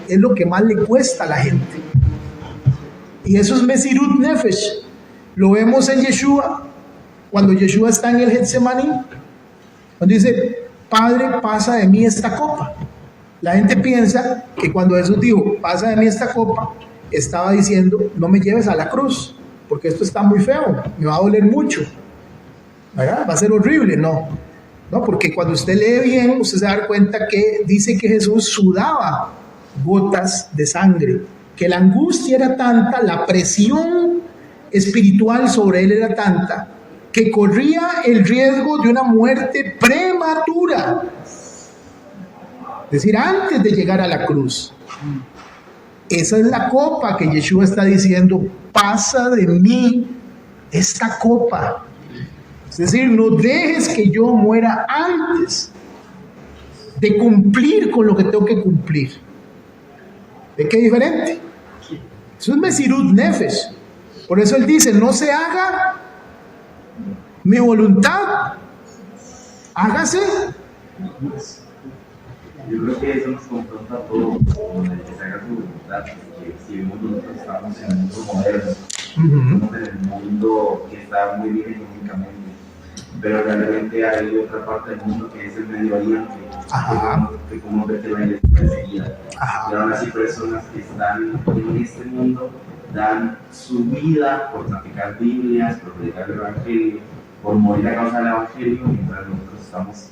es lo que más le cuesta a la gente. Y eso es Mesirut Nefesh. Lo vemos en Yeshua, cuando Yeshua está en el Getsemaní, cuando dice: Padre, pasa de mí esta copa. La gente piensa que cuando Jesús dijo: pasa de mí esta copa, estaba diciendo: no me lleves a la cruz, porque esto está muy feo, me va a doler mucho, ¿verdad? Va a ser horrible. No, porque cuando usted lee bien, usted se da cuenta que dice que Jesús sudaba gotas de sangre, que la angustia era tanta, la presión espiritual sobre él era tanta, que corría el riesgo de una muerte prematura, es decir, antes de llegar a la cruz. Esa es la copa que Yeshua está diciendo: pasa de mí esta copa. Es decir, no dejes que yo muera antes de cumplir con lo que tengo que cumplir. ¿De qué diferente? Eso es Mesirut Nefesh. Por eso él dice: no se haga mi voluntad, hágase. Yo creo que eso nos confronta a todos, que se haga su voluntad, que si vemos nosotros estamos en el mundo moderno, estamos en el mundo que está muy bien económicamente, pero realmente hay otra parte del mundo que es el Medio Oriente, que como ve que la iglesia perseguida. Y aún así personas que están en este mundo dan su vida por practicar Biblias, por predicar el Evangelio, por morir a causa del Evangelio, mientras nosotros estamos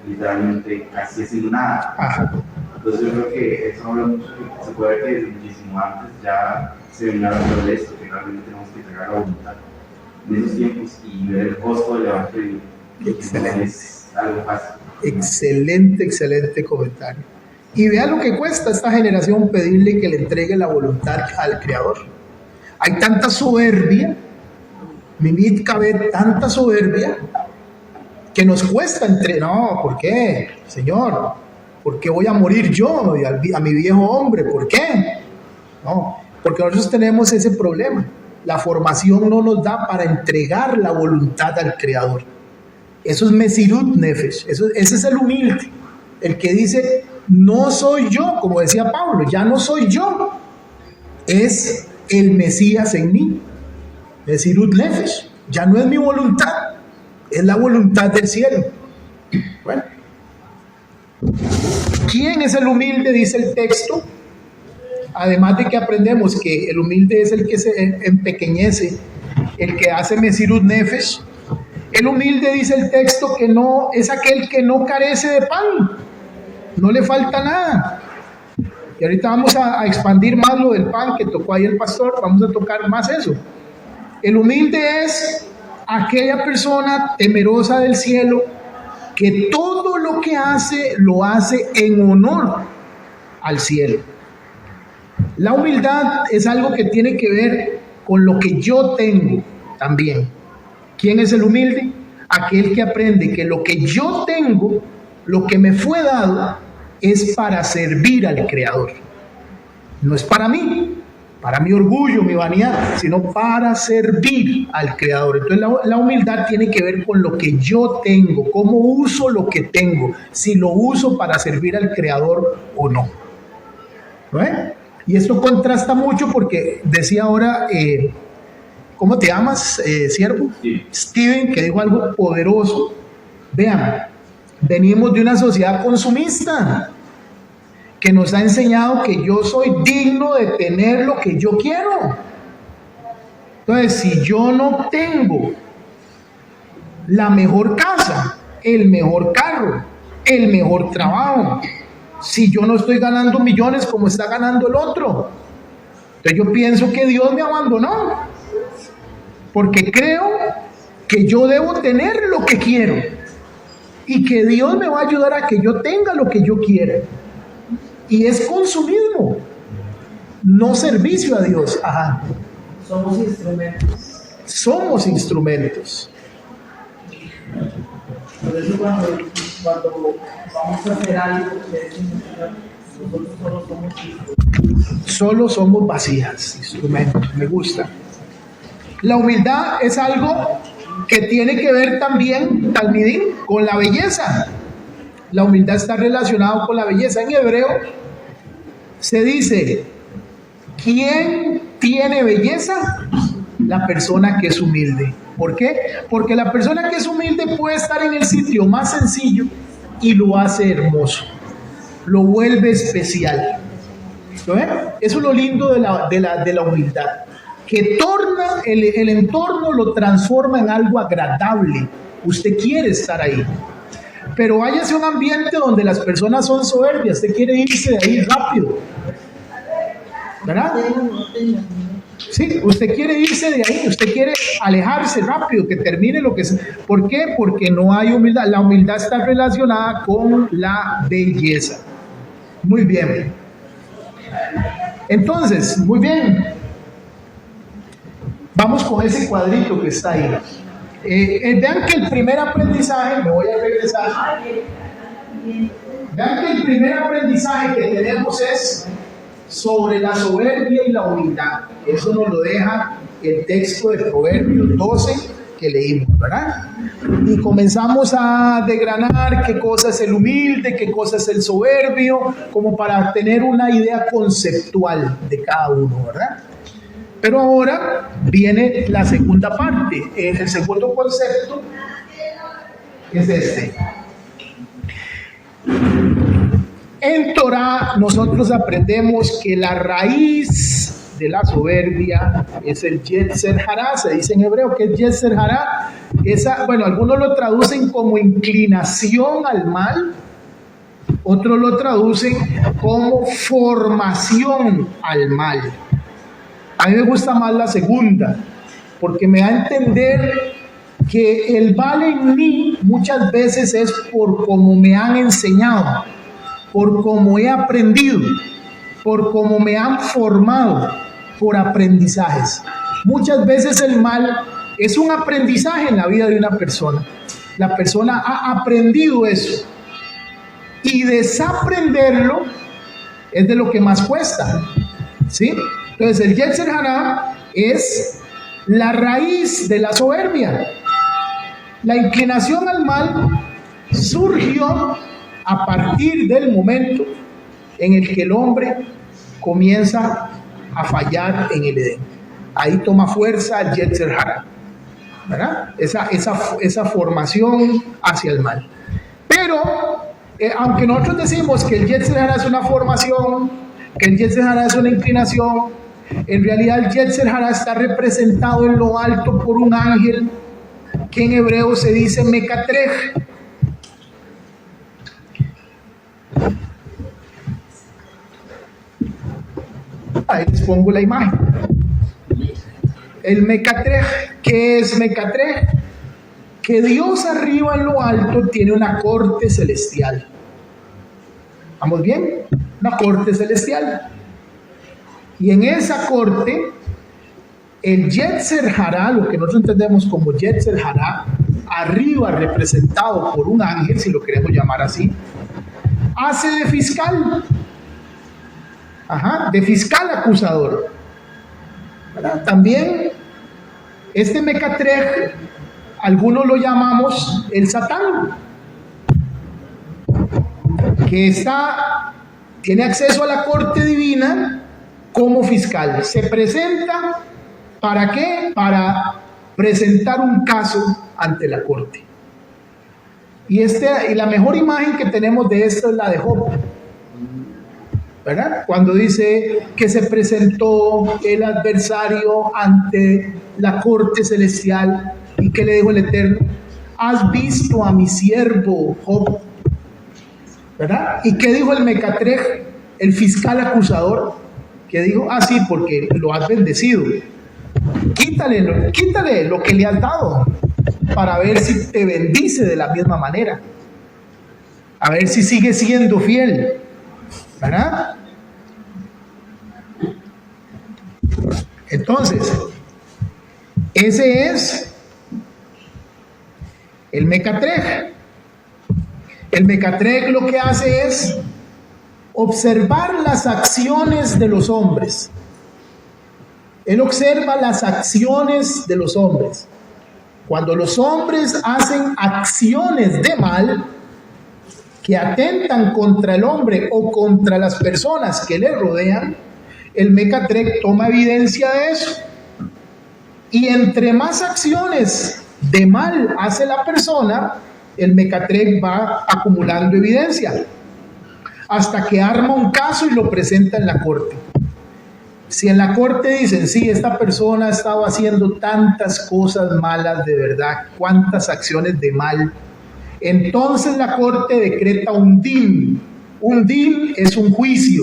literalmente casi haciendo nada. Entonces yo creo que eso habla mucho, que se puede ver que desde muchísimo antes ya se venía hablando de esto, que realmente tenemos que entregar la voluntad en esos tiempos y ver el costo del Evangelio. Excelente. No es algo fácil. Excelente comentario. Y vea lo que cuesta a esta generación pedirle que le entregue la voluntad al Creador. Hay tanta soberbia, Mimit cabe tanta soberbia, que nos cuesta no, ¿por qué, Señor? ¿Por qué voy a morir yo a mi viejo hombre? ¿Por qué? No, porque nosotros tenemos ese problema. La formación no nos da para entregar la voluntad al Creador. Eso es Mesirut Nefesh. Ese es el humilde, el que dice: no soy yo, como decía Pablo, ya no soy yo, es el Mesías en mí. Mesirut Nefesh, ya no es mi voluntad, es la voluntad del cielo. Bueno, ¿quién es el humilde? Dice el texto. Además de que aprendemos que el humilde es el que se empequeñece, el que hace Mesirut Nefesh. El humilde, dice el texto, que no es aquel que no carece de pan, no le falta nada. Y ahorita vamos a expandir más lo del pan que tocó ahí el pastor, vamos a tocar más eso. El humilde es aquella persona temerosa del cielo que todo lo que hace lo hace en honor al cielo. La humildad es algo que tiene que ver con lo que yo tengo también. ¿Quién es el humilde? Aquel que aprende que lo que yo tengo, lo que me fue dado, es para servir al Creador. No es para mí, para mi orgullo, mi vanidad, sino para servir al Creador. Entonces la humildad tiene que ver con lo que yo tengo, cómo uso lo que tengo, si lo uso para servir al Creador o no. ¿No es? Y esto contrasta mucho porque decía ahora, ¿cómo te llamas, siervo? Sí. Steven, que dijo algo poderoso. Vean, venimos de una sociedad consumista que nos ha enseñado que yo soy digno de tener lo que yo quiero. Entonces, si yo no tengo la mejor casa, el mejor carro, el mejor trabajo. Si yo no estoy ganando millones como está ganando el otro, entonces yo pienso que Dios me abandonó, porque creo que yo debo tener lo que quiero y que Dios me va a ayudar a que yo tenga lo que yo quiera. Y es consumismo, no servicio a Dios. Ajá. Somos instrumentos. Somos instrumentos. Por eso cuando vamos a hacer algo que es instrumental, nosotros solo somos instrumentos. Solo somos vasijas, instrumentos. Me gusta. La humildad es algo que tiene que ver también, Talmidín, con la belleza. La humildad está relacionada con la belleza. En hebreo se dice, ¿quién tiene belleza? La persona que es humilde. ¿Por qué? Porque la persona que es humilde puede estar en el sitio más sencillo y lo hace hermoso, lo vuelve especial. ¿No ven? Eso es lo lindo de la humildad, que torna el entorno, lo transforma en algo agradable. Usted quiere estar ahí. Pero váyase a un ambiente donde las personas son soberbias, usted quiere irse de ahí rápido, ¿verdad? Sí, usted quiere irse de ahí, usted quiere alejarse rápido, que termine lo que sea. ¿Por qué? Porque no hay humildad. La humildad está relacionada con la belleza. Muy bien. Entonces, muy bien. Vamos con ese cuadrito que está ahí. Vean que el primer aprendizaje, me voy a regresar. Vean que el primer aprendizaje que tenemos es sobre la soberbia y la humildad. Eso nos lo deja el texto de Proverbios 12 que leímos, ¿verdad? Y comenzamos a desgranar qué cosa es el humilde, qué cosa es el soberbio, como para tener una idea conceptual de cada uno, ¿verdad? Pero ahora viene la segunda parte. El segundo concepto es este. En Torah nosotros aprendemos que la raíz de la soberbia es el Yetzer Hará. Se dice en hebreo que es Yetzer Hará. Bueno, algunos lo traducen como inclinación al mal, otros lo traducen como formación al mal. A mí me gusta más la segunda, porque me da a entender que el mal en mí muchas veces es por cómo me han enseñado, por cómo he aprendido, por cómo me han formado, por aprendizajes. Muchas veces el mal es un aprendizaje en la vida de una persona. La persona ha aprendido eso y desaprenderlo es de lo que más cuesta, ¿sí? Entonces el Yetzer Hará es la raíz de la soberbia. La inclinación al mal surgió a partir del momento en el que el hombre comienza a fallar en el Edén. Ahí toma fuerza el Yetzer Hará, ¿verdad? Esa formación hacia el mal. Pero aunque nosotros decimos que el Yetzer Hará es una formación, que el Yetzer Hará es una inclinación, en realidad el Yetzer Hará está representado en lo alto por un ángel que en hebreo se dice Mekatrej. Ahí les pongo la imagen. El Mekatrej, ¿qué es Mekatrej? Que Dios arriba en lo alto tiene una corte celestial. ¿Vamos bien? Una corte celestial. Y en esa corte, el Yetzer Hará, lo que nosotros entendemos como Yetzer Hará, arriba representado por un ángel, si lo queremos llamar así, hace de fiscal. De fiscal acusador. ¿Verdad? También este Mekatrej, algunos lo llamamos el Satán, que tiene acceso a la corte divina como fiscal. Se presenta, ¿para qué? Para presentar un caso ante la corte. Y la mejor imagen que tenemos de esto es la de Job, ¿verdad? Cuando dice que se presentó el adversario ante la corte celestial y que le dijo el Eterno: has visto a mi siervo Job? ¿Verdad? ¿Y qué dijo el Mecatrej, el fiscal acusador? Que dijo, sí, porque lo has bendecido. Quítale lo que le has dado para ver si te bendice de la misma manera. A ver si sigue siendo fiel. ¿Verdad? Entonces, ese es el Mecatrej. El Mecatrej lo que hace es observar las acciones de los hombres. Él observa las acciones de los hombres. Cuando los hombres hacen acciones de mal que atentan contra el hombre o contra las personas que le rodean, el Mecatrej toma evidencia de eso. Y entre más acciones de mal hace la persona, el Mecatrej va acumulando evidencia hasta que arma un caso y lo presenta en la corte. Si en la corte dicen, sí, esta persona ha estado haciendo tantas cosas malas de verdad, cuántas acciones de mal, entonces la corte decreta un din. Un din es un juicio,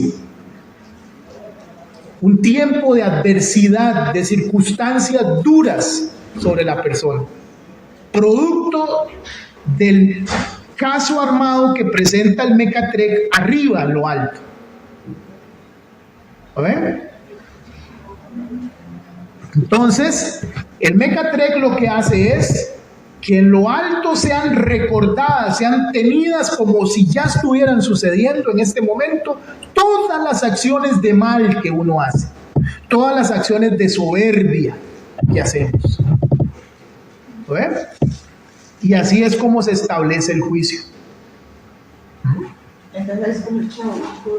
un tiempo de adversidad, de circunstancias duras sobre la persona, producto del caso armado que presenta el Mecatrej arriba en lo alto. ¿A ver? Entonces, el Mecatrej lo que hace es que en lo alto sean recordadas, sean tenidas como si ya estuvieran sucediendo en este momento todas las acciones de mal que uno hace, todas las acciones de soberbia que hacemos. ¿Ven? Y así es como se establece el juicio. Entonces, como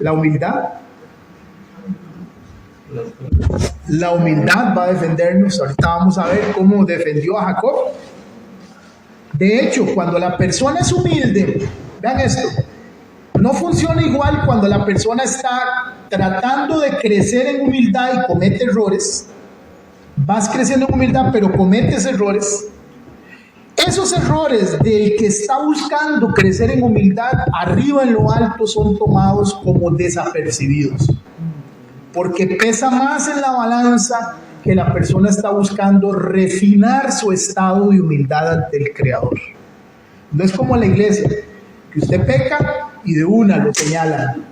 La humildad. La humildad va a defendernos. Ahorita vamos a ver cómo defendió a Jacob. De hecho, cuando la persona es humilde, vean esto, no funciona igual cuando la persona está tratando de crecer en humildad y comete errores. Vas creciendo en humildad, pero cometes errores. Esos errores del que está buscando crecer en humildad, arriba en lo alto, son tomados como desapercibidos, porque pesa más en la balanza que la persona está buscando refinar su estado de humildad ante el Creador. No es como en la iglesia, que usted peca y de una lo señalan,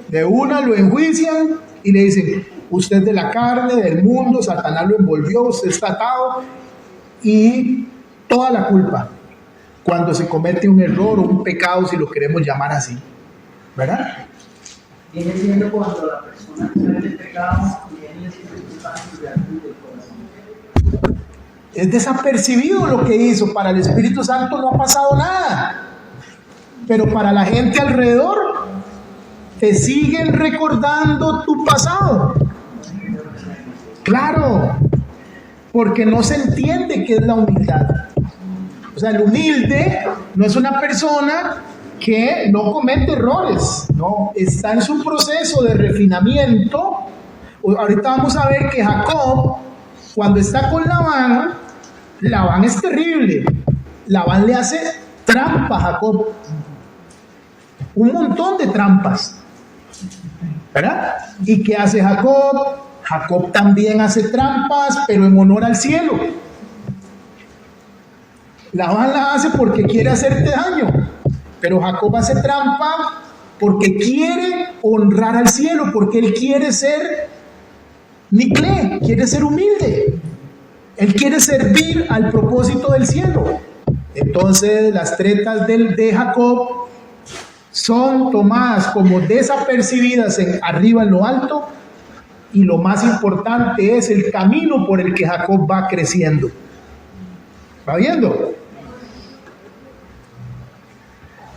de una lo enjuician y le dicen, usted es de la carne, del mundo, Satanás lo envolvió, usted está atado, y toda la culpa cuando se comete un error o un pecado, si lo queremos llamar así, ¿verdad? Viene siendo cuando la persona comete el pecado y viene circunstancias de actitud del corazón. Es desapercibido lo que hizo. Para el Espíritu Santo no ha pasado nada, pero para la gente alrededor te siguen recordando tu pasado. Claro, porque no se entiende qué es la humildad. O sea, el humilde no es una persona que no comete errores, no, está en su proceso de refinamiento. Ahorita vamos a ver que Jacob, cuando está con Labán, Labán es terrible. Labán le hace trampa a Jacob, un montón de trampas, ¿verdad? ¿Y qué hace Jacob? Jacob también hace trampas, pero en honor al cielo. Labán la hace porque quiere hacerte daño, pero Jacob hace trampa porque quiere honrar al cielo, porque él quiere ser Niclé, quiere ser humilde, él quiere servir al propósito del cielo. Entonces las tretas de Jacob son tomadas como desapercibidas arriba en lo alto, y lo más importante es el camino por el que Jacob va creciendo. ¿Va viendo?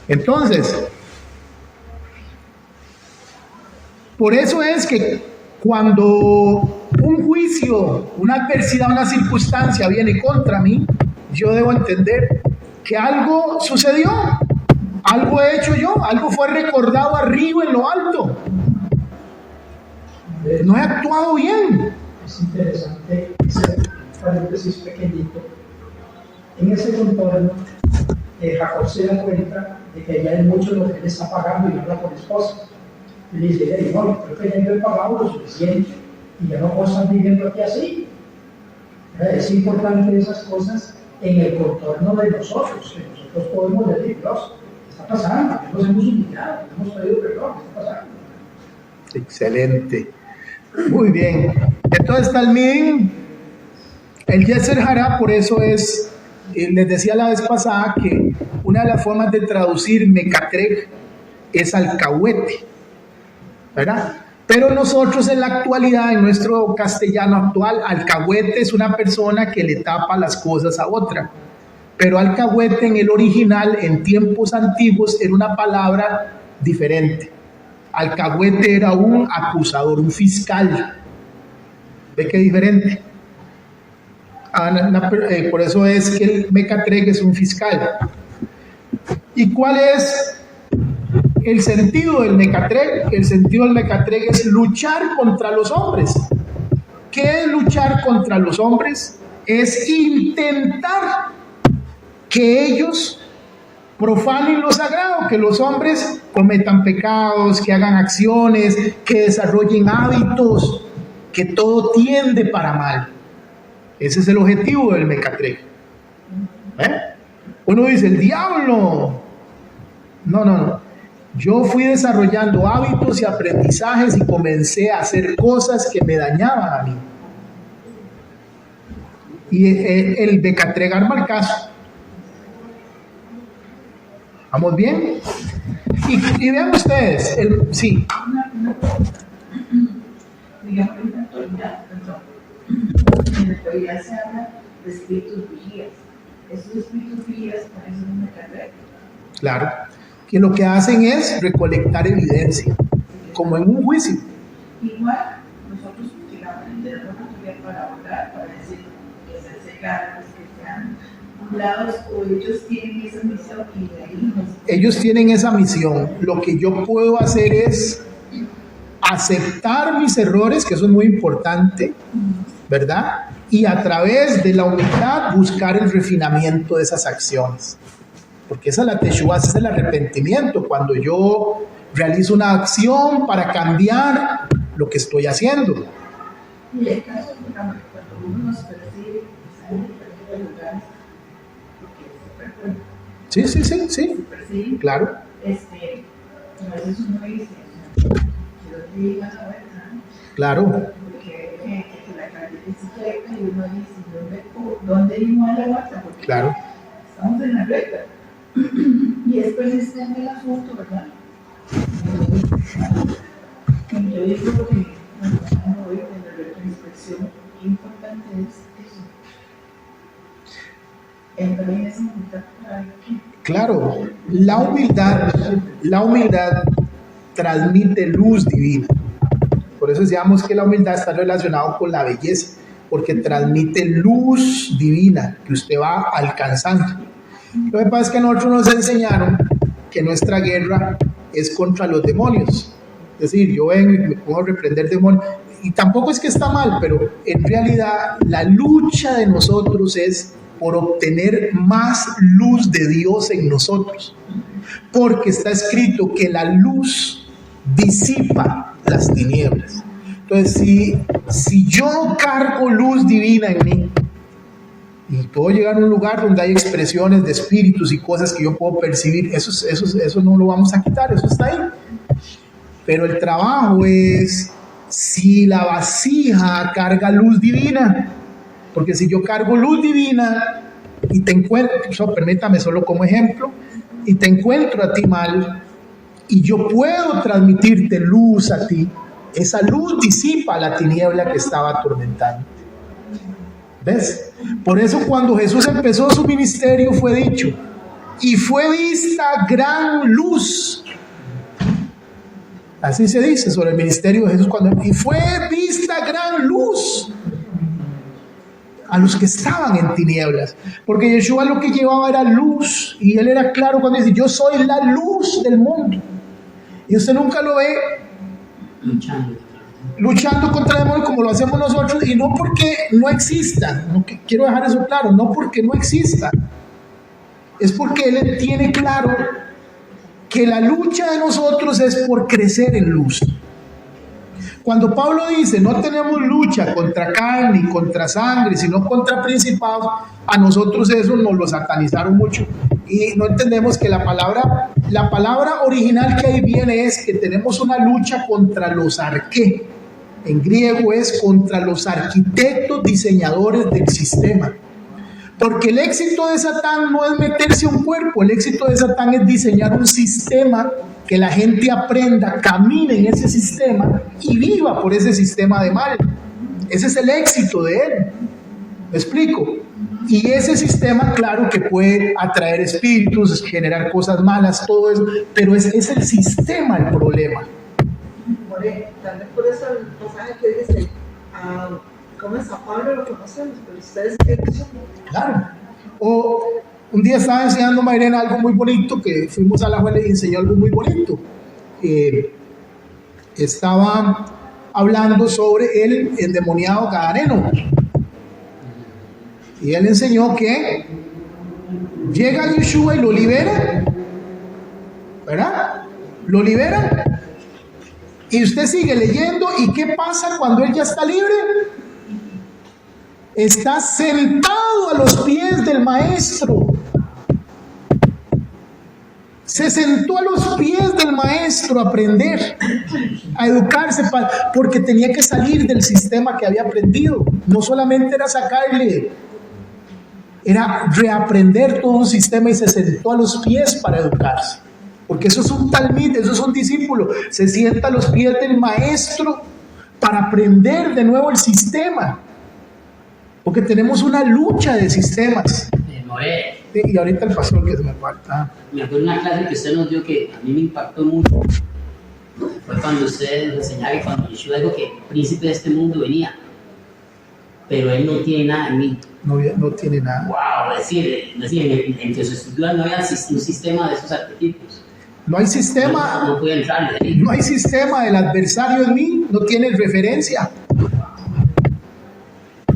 Entonces, por eso es que cuando un juicio, una adversidad, una circunstancia viene contra mí, yo debo entender que algo sucedió, algo he hecho yo, algo fue recordado arriba en lo alto. No he actuado bien. Es interesante paréntesis pequeñito, en ese contorno, Jacob se da cuenta de que ya hay mucho lo que él está pagando y habla con esposa. Y le dice, hey, no, creo que ya yo he pagado lo suficiente y ya no puedo estar viviendo aquí así. Es importante esas cosas en el contorno de nosotros, que nosotros podemos decir, Dios, ¿qué está pasando? Nos hemos humillado, hemos pedido perdón, ¿qué está pasando? Excelente. Muy bien. Entonces también el Yetzer Hará, por eso es, les decía la vez pasada que una de las formas de traducir mecatreg es alcahuete, ¿verdad? Pero nosotros en la actualidad, en nuestro castellano actual, alcahuete es una persona que le tapa las cosas a otra. Pero alcahuete en el original, en tiempos antiguos, era una palabra diferente. Alcahuete era un acusador, un fiscal. ¿Ve qué diferente? Por eso es que el mecatreg es un fiscal. ¿Y cuál es el sentido del mecatreg? El sentido del mecatreg es luchar contra los hombres. ¿Qué es luchar contra los hombres? Es intentar que ellos profanen lo sagrado, que los hombres cometan pecados, que hagan acciones, que desarrollen hábitos, que todo tiende para mal. Ese es el objetivo del mecatreg. Uno dice, el diablo. No. Yo fui desarrollando hábitos y aprendizajes y comencé a hacer cosas que me dañaban a mí. Y el mecatreg arma el caso. ¿Vamos bien? Y vean ustedes, sí. Digamos, en la actualidad se habla de espíritus vigías. Esos espíritus vigías parecen un mecatreg. Claro, que lo que hacen es recolectar evidencia, como en un juicio. Igual, nosotros tenemos la oportunidad para orar, para decir que se cegaron, que sean burlados, o ellos tienen esa misión y de ahí ellos tienen esa misión. Lo que yo puedo hacer es aceptar mis errores, que eso es muy importante, ¿verdad? Y a través de la humildad buscar el refinamiento de esas acciones. Porque esa es la teshuva, ese es el arrepentimiento, cuando yo realizo una acción para cambiar lo que estoy haciendo. Y el caso, digamos, cuando uno nos percibe, sale de diferentes lugares, porque Sí. percibe, Claro. A veces uno dice, quiero que digan la verdad. Claro. Porque que la calle es recta y uno dice, ¿dónde vimos la vuelta? Porque Claro. estamos en la recta. Y es persistente el asunto, ¿verdad? Y yo digo que, bueno, hoy en la retroinspección, qué importante es eso. Entrar en esa humildad para que... Claro, la humildad transmite luz divina. Por eso decíamos que la humildad está relacionada con la belleza, porque transmite luz divina que usted va alcanzando. Lo que pasa es que a nosotros nos enseñaron que nuestra guerra es contra los demonios. Es decir, yo vengo y me pongo a reprender demonios. Y tampoco es que está mal, pero en realidad la lucha de nosotros es por obtener más luz de Dios en nosotros. Porque está escrito que la luz disipa las tinieblas. Entonces, si yo cargo luz divina en mí, y puedo llegar a un lugar donde hay expresiones de espíritus y cosas que yo puedo percibir, eso no lo vamos a quitar, eso está ahí. Pero el trabajo es si la vasija carga luz divina, porque si yo cargo luz divina y te encuentro, permítame solo como ejemplo, y te encuentro a ti mal, y yo puedo transmitirte luz a ti, esa luz disipa la tiniebla que estaba atormentando. ¿Ves? Por eso cuando Jesús empezó su ministerio fue dicho, y fue vista gran luz. Así se dice sobre el ministerio de Jesús, y fue vista gran luz a los que estaban en tinieblas, porque Yeshua lo que llevaba era luz, y él era claro cuando dice, yo soy la luz del mundo, y usted nunca lo ve luchando contra demonios como lo hacemos nosotros, y no porque no existan, no, quiero dejar eso claro, no porque no existan, es porque Él tiene claro que la lucha de nosotros es por crecer en luz. Cuando Pablo dice, no tenemos lucha contra carne y contra sangre, sino contra principados, a nosotros eso nos lo satanizaron mucho y no entendemos que la palabra original que ahí viene es que tenemos una lucha contra los arqué. En griego es contra los arquitectos, diseñadores del sistema. Porque el éxito de Satán no es meterse a un cuerpo, el éxito de Satán es diseñar un sistema que la gente aprenda, camine en ese sistema y viva por ese sistema de mal. Ese es el éxito de él. ¿Me explico? Y ese sistema, claro que puede atraer espíritus, generar cosas malas, todo eso, pero es el sistema el problema. Tal vez por eso el pasaje que dice, ¿cómo es? A Pablo lo conocemos, pero ustedes qué son. Claro. O un día estaba enseñando a Mayrena algo muy bonito, que fuimos a la escuela y enseñó algo muy bonito. Estaba hablando sobre el endemoniado gadareno. Y él enseñó que llega Yeshua y lo libera, ¿verdad? Lo libera. Y usted sigue leyendo, ¿y qué pasa cuando él ya está libre? Está sentado a los pies del maestro. Se sentó a los pies del maestro a aprender, a educarse, porque tenía que salir del sistema que había aprendido. No solamente era sacarle, era reaprender todo un sistema, y se sentó a los pies para educarse. Porque eso es un talmid, eso es un discípulo. Se sienta a los pies del maestro para aprender de nuevo el sistema. Porque tenemos una lucha de sistemas. More, Y ahorita el pastor que se me falta. me acuerdo de una clase que usted nos dio que a mí me impactó mucho. Fue cuando usted nos enseñaba que cuando Yeshua dijo que el príncipe de este mundo venía, pero él no tiene nada en mí. No tiene nada. Wow, es decir, en que sus estructuras no había un sistema de esos arquetipos. No hay sistema. No puede entrar de ahí. No hay sistema del adversario en mí. No tiene referencia.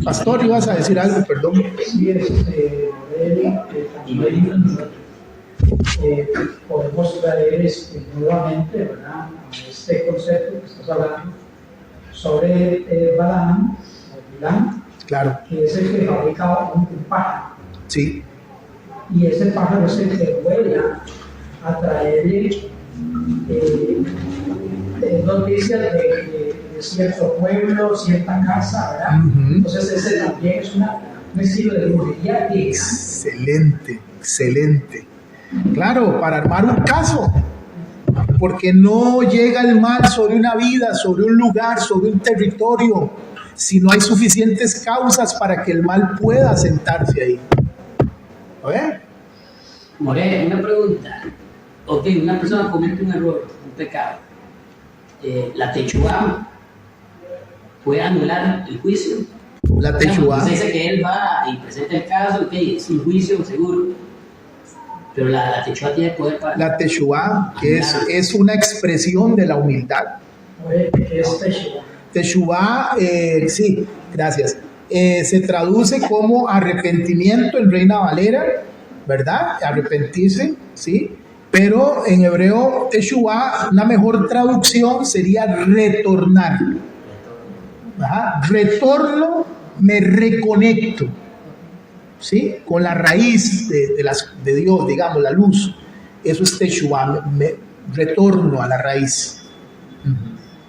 Pastor, ibas a decir algo, perdón. Sí, también podemos traer nuevamente, ¿verdad?, este concepto que estás hablando sobre Balaam, o Bilam, Claro. que es el que fabrica un pájaro. Sí. Y ese pájaro es el que vuela a traerle noticias de cierto pueblo, cierta casa, ¿verdad? Entonces ese también es un estilo de brujería. Excelente, excelente. Claro, para armar un caso, porque no llega el mal sobre una vida, sobre un lugar, sobre un territorio, si no hay suficientes causas para que el mal pueda sentarse ahí. ¿A ver? More, una pregunta. Ok, una persona comete un error, un pecado. La Teshuvá puede anular el juicio. La Teshuvá. Usted dice que él va y presenta el caso, ok, es un juicio seguro. Pero la Teshuvá tiene poder para... La Teshuvá es una expresión de la humildad. ¿Qué es Teshuvá? Teshuvá, sí, gracias. Se traduce como arrepentimiento en Reina Valera, ¿verdad? Arrepentirse, ¿sí? Pero en hebreo, Teshuvá, una mejor traducción sería retornar. Ajá. Retorno, me reconecto, ¿sí? Con la raíz de Dios, digamos, la luz. Eso es Teshuvá, me retorno a la raíz.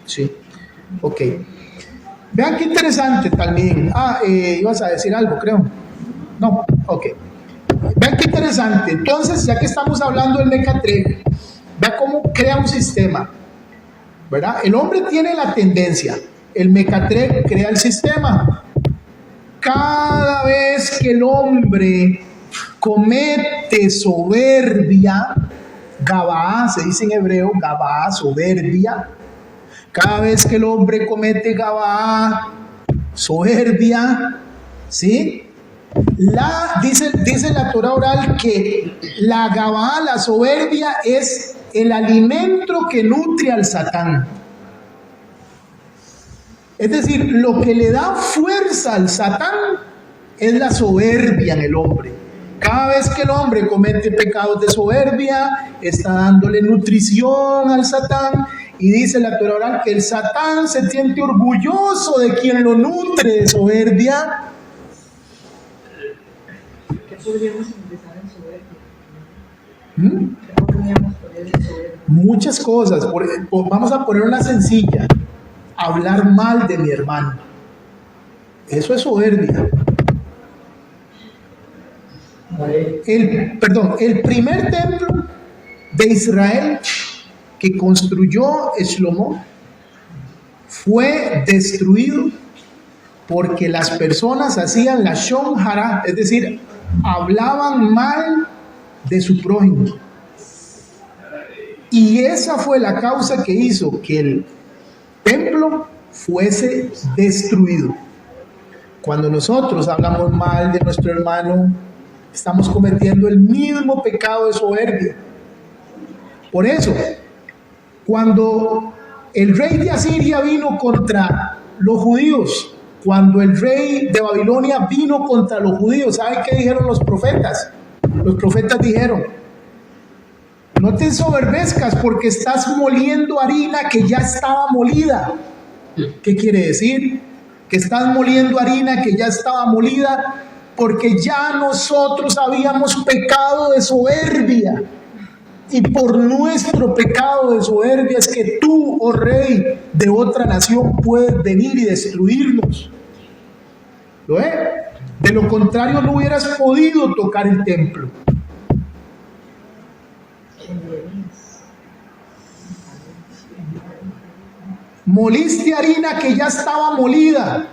¿Sí? Ok. Vean qué interesante también. Ibas a decir algo, creo. No, ok. Vean qué interesante. Entonces, ya que estamos hablando del Mecatrek, vean cómo crea un sistema, ¿verdad? El hombre tiene la tendencia, el Mecatrek crea el sistema. Cada vez que el hombre comete soberbia, Gabá, se dice en hebreo, Gabá, soberbia. Cada vez que el hombre comete Gabá, soberbia, ¿sí? Dice la Torah oral que la Gabá, la soberbia, es el alimento que nutre al Satán. Es decir, lo que le da fuerza al Satán es la soberbia en el hombre. Cada vez que el hombre comete pecados de soberbia, está dándole nutrición al Satán. Y dice la Torá oral que el Satán se siente orgulloso de quien lo nutre de soberbia. ¿Qué podríamos empezar en soberbia? ¿Qué podríamos poner en soberbia? Muchas cosas. Vamos a poner una sencilla. Hablar mal de mi hermano. Eso es soberbia. El primer templo de Israel que construyó Shlomo fue destruido porque las personas hacían la shon hara, es decir, hablaban mal de su prójimo. Y esa fue la causa que hizo que el templo fuese destruido. Cuando nosotros hablamos mal de nuestro hermano, estamos cometiendo el mismo pecado de soberbia. Por eso, cuando el rey de Asiria vino contra los judíos, cuando el rey de Babilonia vino contra los judíos, ¿sabe qué dijeron los profetas? Los profetas dijeron: no te ensoberbezcas porque estás moliendo harina que ya estaba molida. ¿Qué quiere decir? Que estás moliendo harina que ya estaba molida porque ya nosotros habíamos pecado de soberbia. Y por nuestro pecado de soberbia es que tú, oh rey de otra nación, puedes venir y destruirnos. ¿Lo ves? De lo contrario no hubieras podido tocar el templo. Moliste harina que ya estaba molida.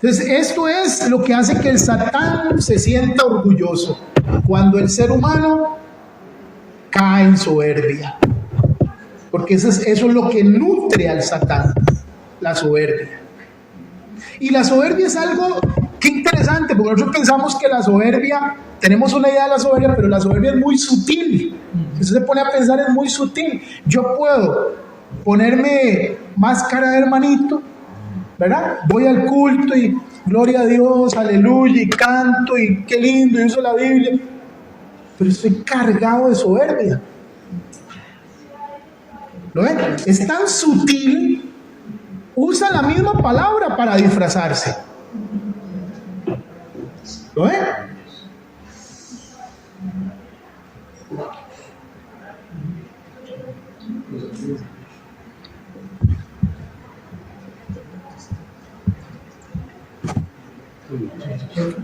Entonces, esto es lo que hace que el Satán se sienta orgulloso. Cuando el ser humano cae en soberbia. Porque eso es lo que nutre al Satán, la soberbia. Y la soberbia es algo que interesante, porque nosotros pensamos que la soberbia, tenemos una idea de la soberbia, pero la soberbia es muy sutil. Si usted se pone a pensar, es muy sutil. Yo puedo ponerme máscara de hermanito, ¿verdad? Voy al culto y gloria a Dios, aleluya, y canto, y qué lindo, y uso la Biblia, pero estoy cargado de soberbia. ¿Lo ven? Es tan sutil, usa la misma palabra para disfrazarse. ¿Lo ven?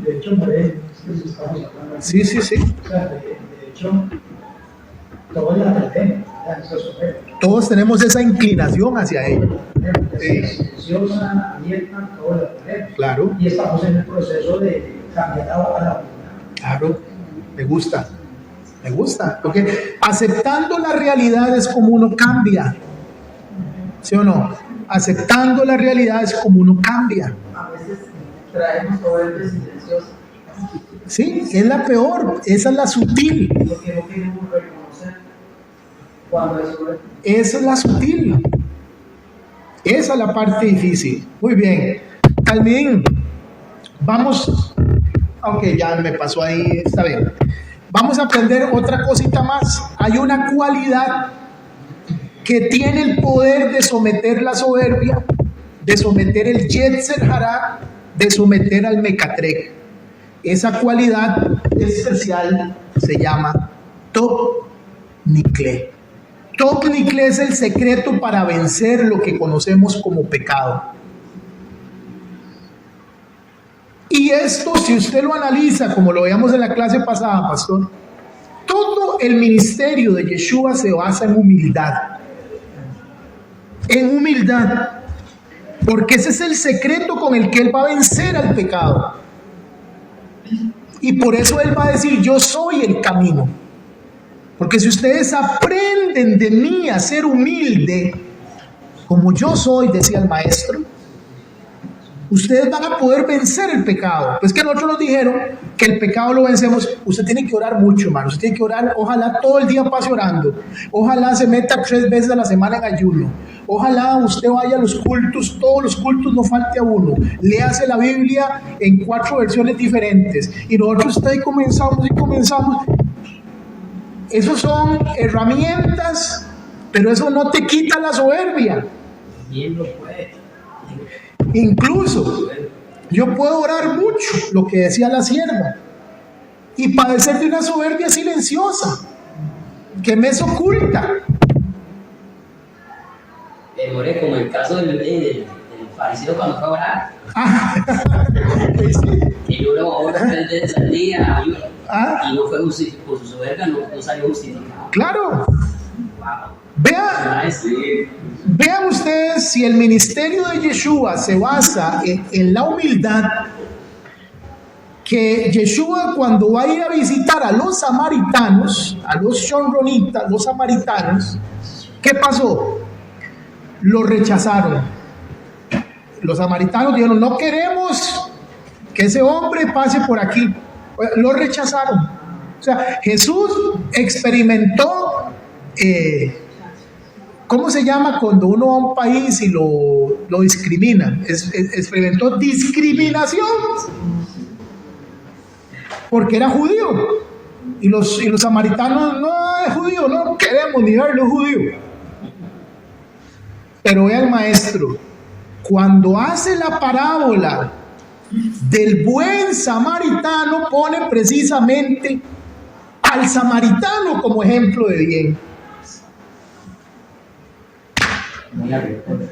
De hecho, estamos hablando. Sí. O sea, de hecho, todos la pretenden. Todos tenemos esa inclinación hacia ello. Silenciosa, abierta, todos la pretenden. Claro. Y estamos en el proceso de cambiar a la humanidad. Claro, me gusta. Porque aceptando la realidad es como uno cambia. ¿Sí o no? Aceptando la realidad es como uno cambia. A veces traemos soberbia silenciosa. Sí, es la peor, esa es la sutil. Porque no queremos reconocer cuando es soberbia. Esa es la sutil. Esa es la parte difícil. Muy bien. También vamos. Ok, ya me pasó ahí, está bien. Vamos a aprender otra cosita más. Hay una cualidad que tiene el poder de someter la soberbia, de someter el Yetzer Hará, de someter al Mecatrec. Esa cualidad especial se llama Top Nikle. Top Nikle es el secreto para vencer lo que conocemos como pecado. Y esto, si usted lo analiza, como lo veíamos en la clase pasada, pastor, todo el ministerio de Yeshua se basa en humildad. En humildad. Porque ese es el secreto con el que Él va a vencer al pecado. Y por eso Él va a decir: yo soy el camino. Porque si ustedes aprenden de mí a ser humilde, como yo soy, decía el maestro, ustedes van a poder vencer el pecado. Pues que nosotros nos dijeron que el pecado lo vencemos, usted tiene que orar mucho, hermano. Usted tiene que orar, ojalá todo el día pase orando. Ojalá se meta 3 veces a la semana en ayuno. Ojalá usted vaya a los cultos, todos los cultos, no falte a uno. Léase la Biblia en 4 versiones diferentes. Y nosotros ahí comenzamos. Esos son herramientas, pero eso no te quita la soberbia. Bien lo puede. Incluso yo puedo orar mucho, lo que decía la sierva, y padecer de una soberbia silenciosa que me es oculta. More, como el caso del fariseo cuando fue a orar. Y luego 3 veces al día y no fue justificado, por su soberbia no salió justificado. Claro. Wow. Vean ustedes, si el ministerio de Yeshua se basa en la humildad, que Yeshua cuando va a ir a visitar a los samaritanos, a los shonronitas, los samaritanos, ¿qué pasó? Lo rechazaron. Los samaritanos dijeron, no queremos que ese hombre pase por aquí. Lo rechazaron. O sea, Jesús experimentó, ¿cómo se llama cuando uno va a un país y lo discriminan? Experimentó discriminación porque era judío. Y los samaritanos, no es judío, no queremos ni verlo judío. Pero ve al maestro, cuando hace la parábola del buen samaritano, pone precisamente al samaritano como ejemplo de bien.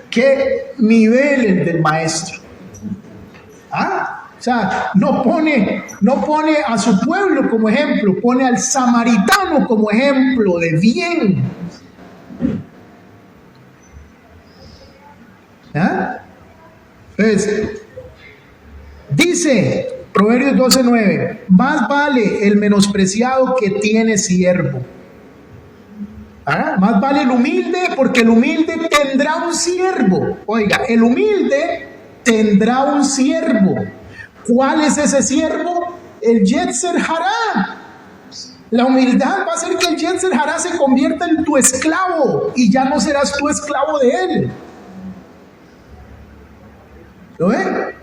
¿Qué nivel el del maestro? O sea, no pone a su pueblo como ejemplo, pone al samaritano como ejemplo de bien. Entonces, dice Proverbios 12:9, más vale el menospreciado que tiene siervo. Más vale el humilde, porque el humilde tendrá un siervo. Oiga, el humilde tendrá un siervo. ¿Cuál es ese siervo? El Yetzer Hará. La humildad va a hacer que el Yetzer Hará se convierta en tu esclavo y ya no serás tú esclavo de él. ¿Lo ven?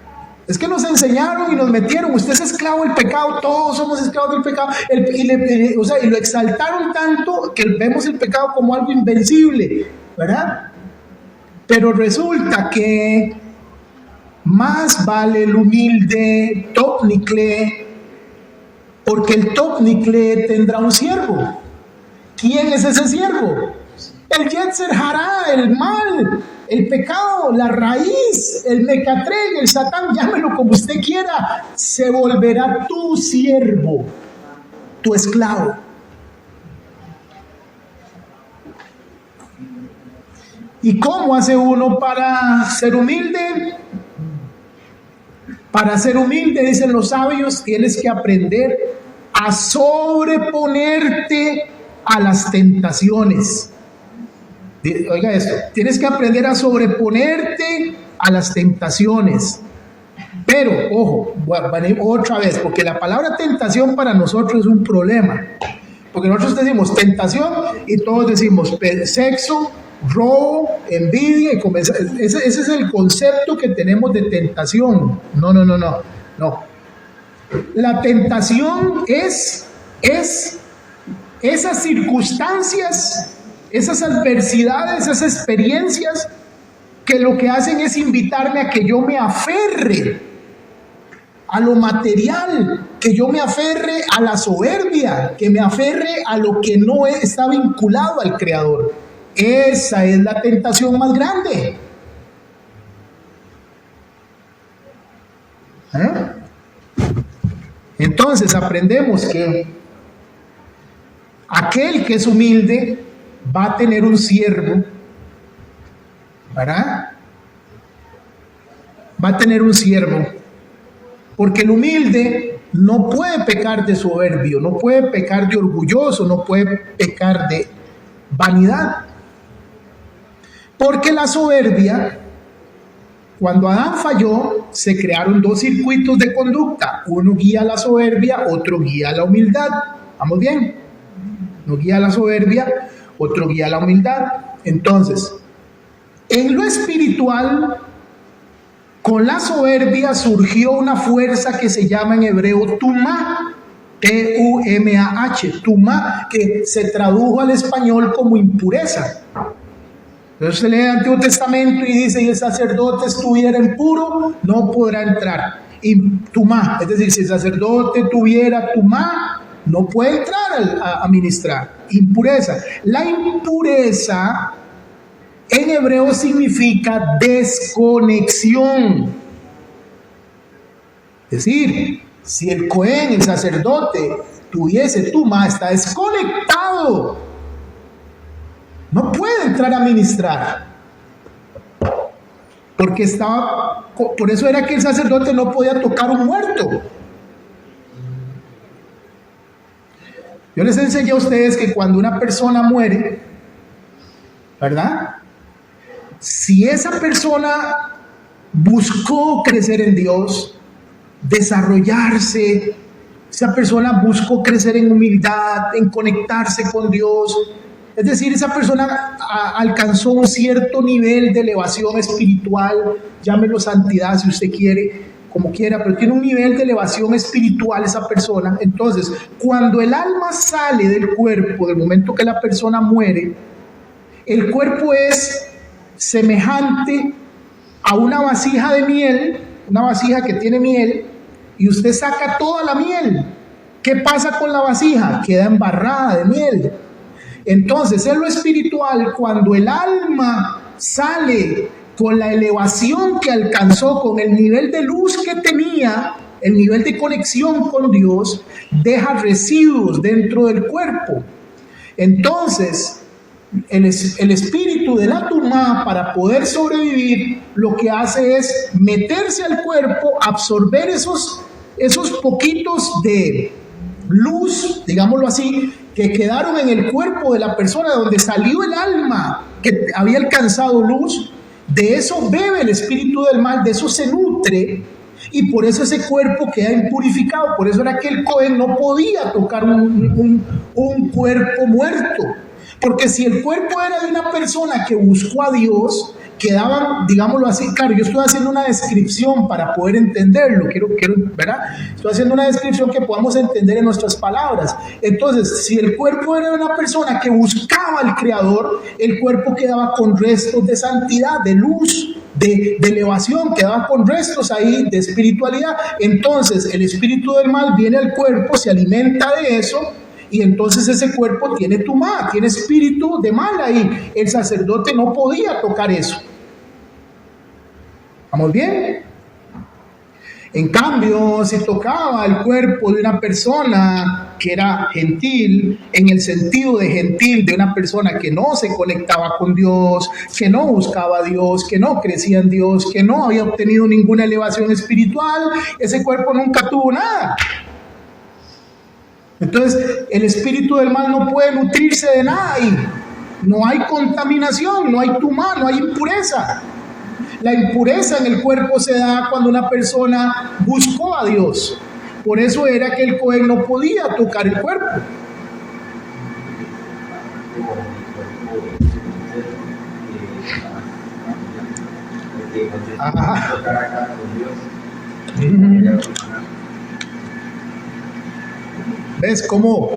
Es que nos enseñaron y nos metieron, usted es esclavo del pecado, todos somos esclavos del pecado, y lo exaltaron tanto que vemos el pecado como algo invencible, ¿verdad? Pero resulta que más vale el humilde topnicle, porque el topnicle tendrá un siervo. ¿Quién es ese siervo? El Yetzer Hará, el mal, el pecado, la raíz, el mecatrén, el satán, llámelo como usted quiera, se volverá tu siervo, tu esclavo. ¿Y cómo hace uno para ser humilde? Para ser humilde, dicen los sabios, tienes que aprender a sobreponerte a las tentaciones. Oiga esto, tienes que aprender a sobreponerte a las tentaciones. Pero, ojo, otra vez, porque la palabra tentación para nosotros es un problema. Porque nosotros decimos tentación y todos decimos sexo, robo, envidia y comenzar. Ese es el concepto que tenemos de tentación. No. La tentación es esas circunstancias, esas adversidades, esas experiencias que lo que hacen es invitarme a que yo me aferre a lo material, que yo me aferre a la soberbia, que me aferre a lo que no está vinculado al Creador. Esa es la tentación más grande. Entonces aprendemos que aquel que es humilde va a tener un siervo, ¿verdad? Va a tener un siervo, porque el humilde no puede pecar de soberbio, no puede pecar de orgulloso, no puede pecar de vanidad, porque la soberbia Cuando Adán falló, se crearon dos circuitos de conducta. Uno guía a la soberbia, otro guía a la humildad. ¿Vamos bien? Uno guía a la soberbia, otro guía a la humildad. Entonces, en lo espiritual, con la soberbia surgió una fuerza que se llama en hebreo Tumah, T-U-M-A-H, Tumah, que se tradujo al español como impureza. Entonces se lee el Antiguo Testamento y dice: y el sacerdote estuviera impuro, no podrá entrar. Y Tumah, es decir, si el sacerdote tuviera Tumah, no puede entrar a ministrar. Impureza. La impureza en hebreo significa desconexión. Es decir, si el Cohen, el sacerdote, tuviese Tumah, está desconectado. No puede entrar a ministrar. Porque estaba, por eso era que el sacerdote no podía tocar un muerto. Yo les enseñé a ustedes que cuando una persona muere, ¿verdad? Si esa persona buscó crecer en Dios, desarrollarse, esa persona buscó crecer en humildad, en conectarse con Dios, es decir, esa persona alcanzó un cierto nivel de elevación espiritual, llámelo santidad si usted quiere, como quiera, pero tiene un nivel de elevación espiritual esa persona. Entonces, cuando el alma sale del cuerpo, del momento que la persona muere, el cuerpo es semejante a una vasija de miel, una vasija que tiene miel, y usted saca toda la miel. ¿Qué pasa con la vasija? Queda embarrada de miel. Entonces, en lo espiritual, cuando el alma sale con la elevación que alcanzó, con el nivel de luz que tenía, el nivel de conexión con Dios, deja residuos dentro del cuerpo. Entonces, el espíritu de la Tumá, para poder sobrevivir, lo que hace es meterse al cuerpo, absorber esos poquitos de luz, digámoslo así, que quedaron en el cuerpo de la persona, donde salió el alma que había alcanzado luz. De eso bebe el espíritu del mal, de eso se nutre, y por eso ese cuerpo queda impurificado. Por eso era que el Cohen no podía tocar un cuerpo muerto, porque si el cuerpo era de una persona que buscó a Dios, quedaban, digámoslo así, claro, yo estoy haciendo una descripción para poder entenderlo, quiero, ¿verdad? Estoy haciendo una descripción que podamos entender en nuestras palabras. Entonces, si el cuerpo era de una persona que buscaba al Creador, el cuerpo quedaba con restos de santidad, de luz, de elevación, quedaba con restos ahí de espiritualidad. Entonces, el espíritu del mal viene al cuerpo, se alimenta de eso, y entonces ese cuerpo tiene Tumá, tiene espíritu de mal ahí. El sacerdote no podía tocar eso. ¿Estamos bien? En cambio, si tocaba el cuerpo de una persona que era gentil, en el sentido de gentil, de una persona que no se conectaba con Dios, que no buscaba a Dios, que no crecía en Dios, que no había obtenido ninguna elevación espiritual, ese cuerpo nunca tuvo nada. Entonces, el espíritu del mal no puede nutrirse de nada y no hay contaminación, no hay Tumá, no hay impureza. La impureza en el cuerpo se da cuando una persona buscó a Dios. Por eso era que el Cohen no podía tocar el cuerpo. Ajá. ¿Ves cómo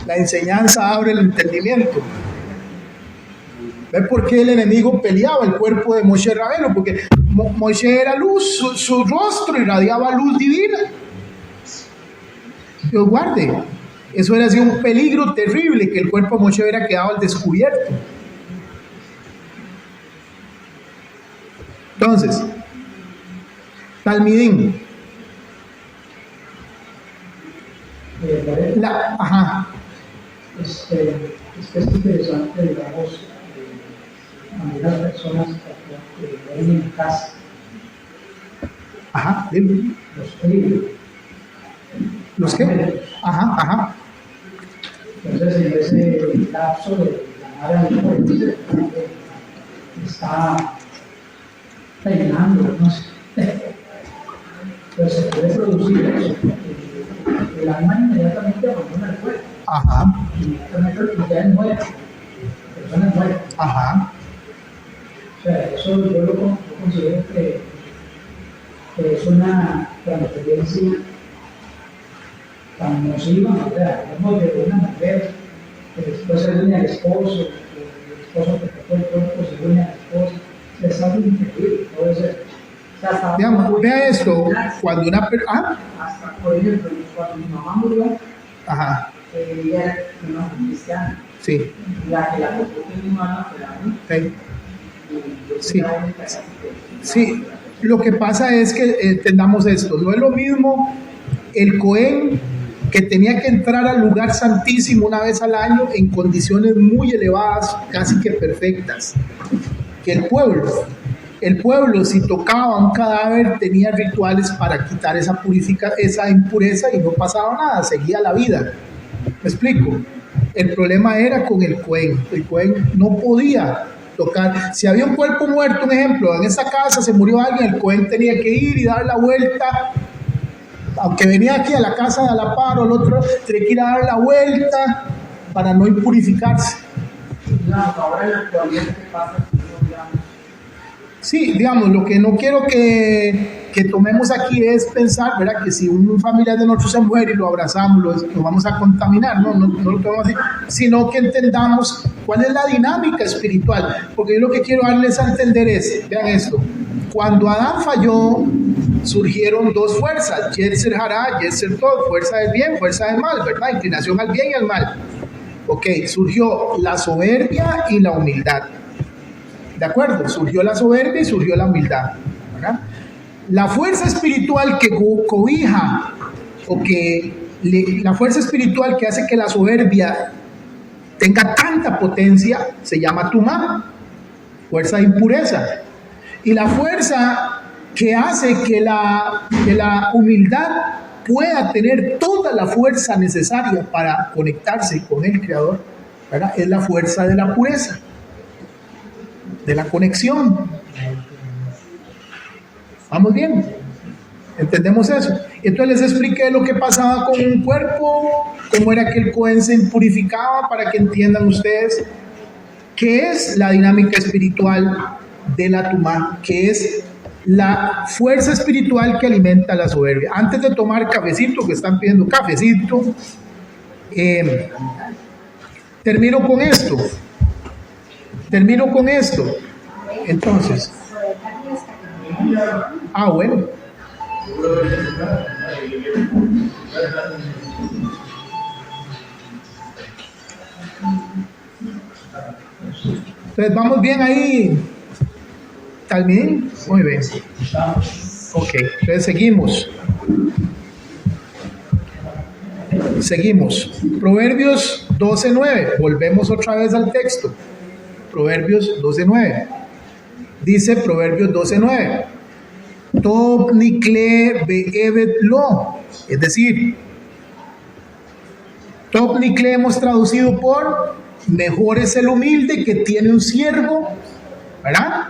la enseñanza abre el entendimiento? ¿Ves por qué el enemigo peleaba el cuerpo de Moshe Rabeno? Porque Moshe era luz, su rostro irradiaba luz divina. Dios guarde, eso hubiera sido un peligro terrible, que el cuerpo de Moshe hubiera quedado al descubierto. Entonces, Talmidín. Ajá. Es interesante, digamos, a las personas que ven en casa. Ajá, dime. Los libros. ¿Los qué? Ajá, ajá. Entonces, en ese lapso de llamar al hijo de Dios, está peinando, no sé. Pero se puede producir eso, porque el alma inmediatamente abandona el cuerpo. Ajá. Inmediatamente ya es muerta, la persona es muerta. Ajá. O sea, eso yo considero que es una transferencia tan nociva, o sea, hablamos de una mujer que después se une al esposo, el esposo que tocó el cuerpo se une a la esposa, es algo increíble, puede ser. O sea, Digamos, vea esto, cuando una persona... Hasta, por ejemplo, cuando mi mamá murió, Ajá. ella era una cristiana, Sí. la que la tocó fue mi mamá, fue la mía. Sí. Sí. Lo que pasa es que entendamos esto, no es lo mismo el Cohen que tenía que entrar al lugar santísimo una vez al año en condiciones muy elevadas, casi que perfectas, que el pueblo. El pueblo, si tocaba un cadáver, tenía rituales para quitar esa impureza y no pasaba nada, seguía la vida. ¿Me explico? El problema era con el Cohen. El Cohen no podía tocar. Si había un cuerpo muerto, un ejemplo, en esa casa se murió alguien, el Cohen tenía que ir y dar la vuelta. Aunque venía aquí a la casa de Alaparo, el otro tenía que ir a dar la vuelta para no impurificarse. No, ahora en la actualidad, ¿qué pasa? Sí, digamos, lo que no quiero que tomemos aquí es pensar, ¿verdad?, que si un familiar de nosotros se muere y lo abrazamos, lo vamos a contaminar, no lo tomamos así, sino que entendamos cuál es la dinámica espiritual, porque yo lo que quiero darles a entender es, vean esto, cuando Adán falló, surgieron dos fuerzas, Yetzer Hará, Yetzer Tov, fuerza del bien, fuerza del mal, ¿verdad?, inclinación al bien y al mal. Ok, surgió la soberbia y la humildad. ¿De acuerdo? Surgió la soberbia y surgió la humildad, ¿verdad? La fuerza espiritual que cobija o la fuerza espiritual que hace que la soberbia tenga tanta potencia se llama Tumá, fuerza de impureza. Y la fuerza que hace que la humildad pueda tener toda la fuerza necesaria para conectarse con el Creador, ¿verdad?, es la fuerza de la pureza, de la conexión. ¿Vamos bien? ¿Entendemos eso? Entonces les expliqué lo que pasaba con un cuerpo, cómo era que el Cohen se impurificaba, para que entiendan ustedes qué es la dinámica espiritual de la Tumá, que es la fuerza espiritual que alimenta la soberbia. Antes de tomar cafecito, que están pidiendo cafecito, termino con esto. Entonces, bueno. Entonces, ¿vamos bien ahí? ¿Tal bien? Muy bien. Ok, entonces seguimos. Proverbios 12:9. Volvemos otra vez al texto. Proverbios 12:9. Dice Proverbios 12:9. Tob nikle be'evet lo. Es decir, Tob nikle hemos traducido por mejor es el humilde que tiene un siervo, ¿verdad?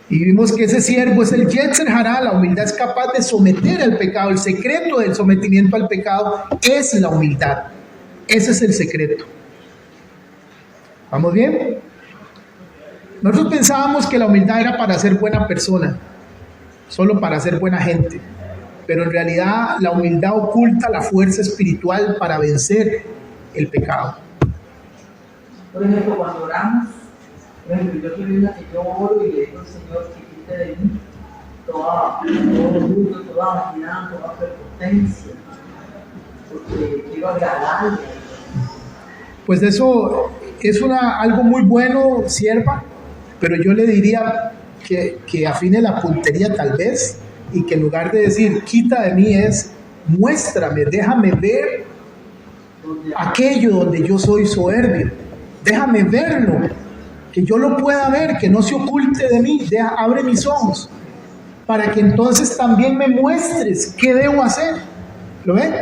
Y vimos que ese siervo es el Yetzer Hará. La humildad es capaz de someter al pecado. El secreto del sometimiento al pecado es la humildad. Ese es el secreto. ¿Vamos bien? Nosotros pensábamos que la humildad era para ser buena persona, solo para ser buena gente. Pero en realidad la humildad oculta la fuerza espiritual para vencer el pecado. Por ejemplo, cuando oramos, por ejemplo, yo soy una que yo oro y le digo al Señor que quite de mí todo orgullo, toda vanidad, toda prepotencia, porque quiero agradarle. Pues eso es algo muy bueno, sierva, pero yo le diría que afine la puntería tal vez, y que en lugar de decir quita de mí es muéstrame, déjame ver aquello donde yo soy soberbio, déjame verlo, que yo lo pueda ver, que no se oculte de mí, abre mis ojos, para que entonces también me muestres qué debo hacer. ¿Lo ven?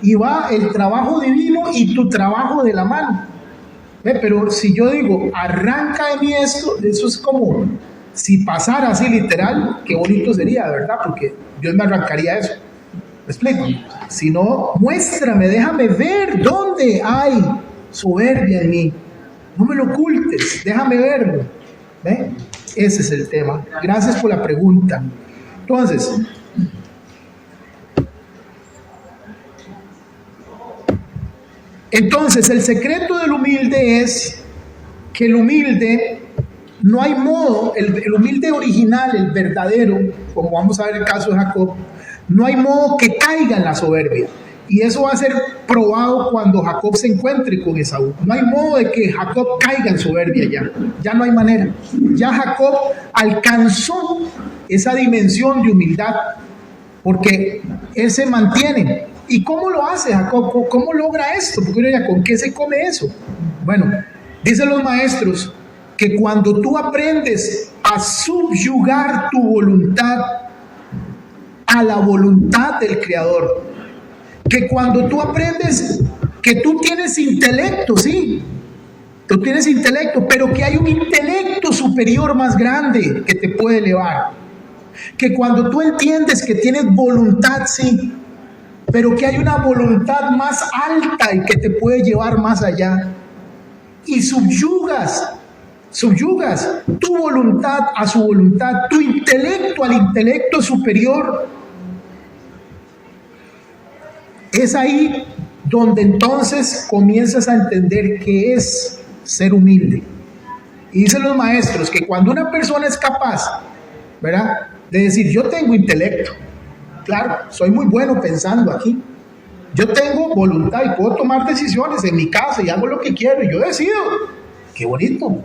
Y va el trabajo divino y tu trabajo de la mano. ¿Ve? Pero si yo digo, arranca de mí esto, eso es como Si pasara así literal, qué bonito sería, ¿verdad? Porque Dios me arrancaría eso. ¿Me explico? Si no, muéstrame, déjame ver dónde hay soberbia en mí. No me lo ocultes, déjame verlo. ¿Ve? Ese es el tema. Gracias por la pregunta. Entonces, el secreto del humilde es que el humilde, no hay modo, el humilde original, el verdadero, como vamos a ver el caso de Jacob, no hay modo que caiga en la soberbia. Y eso va a ser probado cuando Jacob se encuentre con Esaú. No hay modo de que Jacob caiga en soberbia ya no hay manera. Ya Jacob alcanzó esa dimensión de humildad, porque él se mantiene. ¿Y cómo lo hace Jacob? ¿Cómo logra esto? Porque uno dirá, ¿con qué se come eso? Bueno, dicen los maestros que cuando tú aprendes a subyugar tu voluntad a la voluntad del Creador, que cuando tú aprendes que tú tienes intelecto, sí, tú tienes intelecto, pero que hay un intelecto superior más grande que te puede elevar, que cuando tú entiendes que tienes voluntad, sí, pero que hay una voluntad más alta y que te puede llevar más allá, y subyugas tu voluntad a su voluntad, tu intelecto al intelecto superior. Es ahí donde entonces comienzas a entender qué es ser humilde. Y dicen los maestros que cuando una persona es capaz, ¿verdad?, de decir, yo tengo intelecto, claro, soy muy bueno pensando aquí, yo tengo voluntad y puedo tomar decisiones en mi casa y hago lo que quiero y yo decido, qué bonito.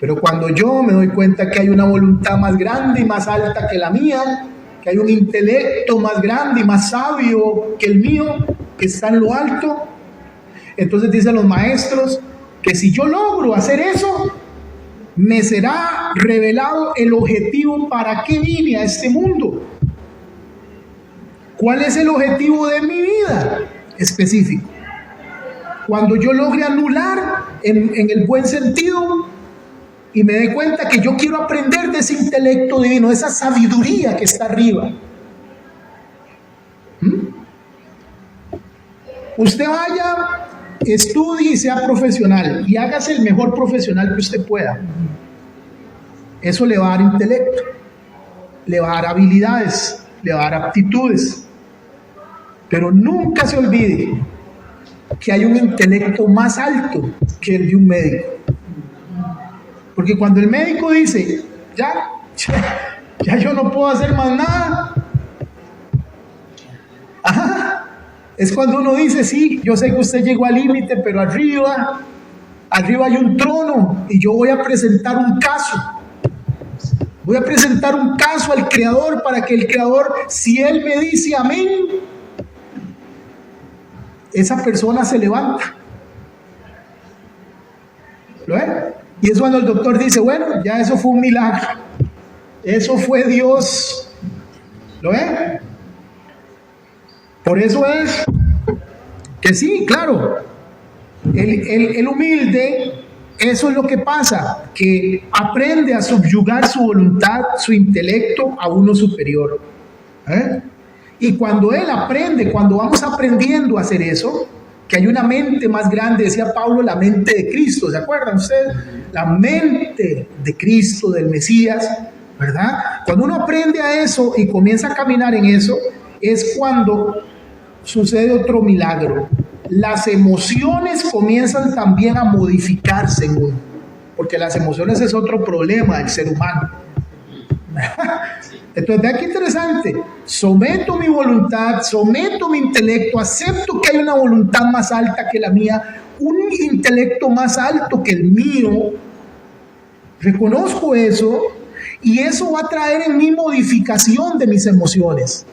Pero cuando yo me doy cuenta que hay una voluntad más grande y más alta que la mía, que hay un intelecto más grande y más sabio que el mío, que está en lo alto, entonces dicen los maestros que si yo logro hacer eso, me será revelado el objetivo para qué vine a este mundo. ¿Cuál es el objetivo de mi vida específico? Cuando yo logre anular en el buen sentido y me dé cuenta que yo quiero aprender de ese intelecto divino, esa sabiduría que está arriba. Usted vaya, estudie y sea profesional y hágase el mejor profesional que usted pueda. Eso le va a dar intelecto, le va a dar habilidades, le va a dar aptitudes. Pero nunca se olvide que hay un intelecto más alto que el de un médico. Porque cuando el médico dice, ya yo no puedo hacer más nada, es cuando uno dice, sí, yo sé que usted llegó al límite, pero arriba hay un trono y yo voy a presentar un caso. Voy a presentar un caso al Creador para que el Creador, si Él me dice amén, esa persona se levanta. ¿Lo ven? Y es cuando el doctor dice, bueno, ya eso fue un milagro. Eso fue Dios. ¿Lo ven? Por eso es que sí, claro, el humilde, eso es lo que pasa, que aprende a subyugar su voluntad, su intelecto a uno superior. Y cuando él aprende, cuando vamos aprendiendo a hacer eso, que hay una mente más grande, decía Pablo, la mente de Cristo, ¿se acuerdan ustedes? La mente de Cristo, del Mesías, ¿verdad? Cuando uno aprende a eso y comienza a caminar en eso, es cuando sucede otro milagro. Las emociones comienzan también a modificarse en uno, porque las emociones es otro problema del ser humano. Entonces, vea qué interesante. Someto mi voluntad, someto mi intelecto, acepto que hay una voluntad más alta que la mía, un intelecto más alto que el mío. Reconozco eso y eso va a traer en mí modificación de mis emociones.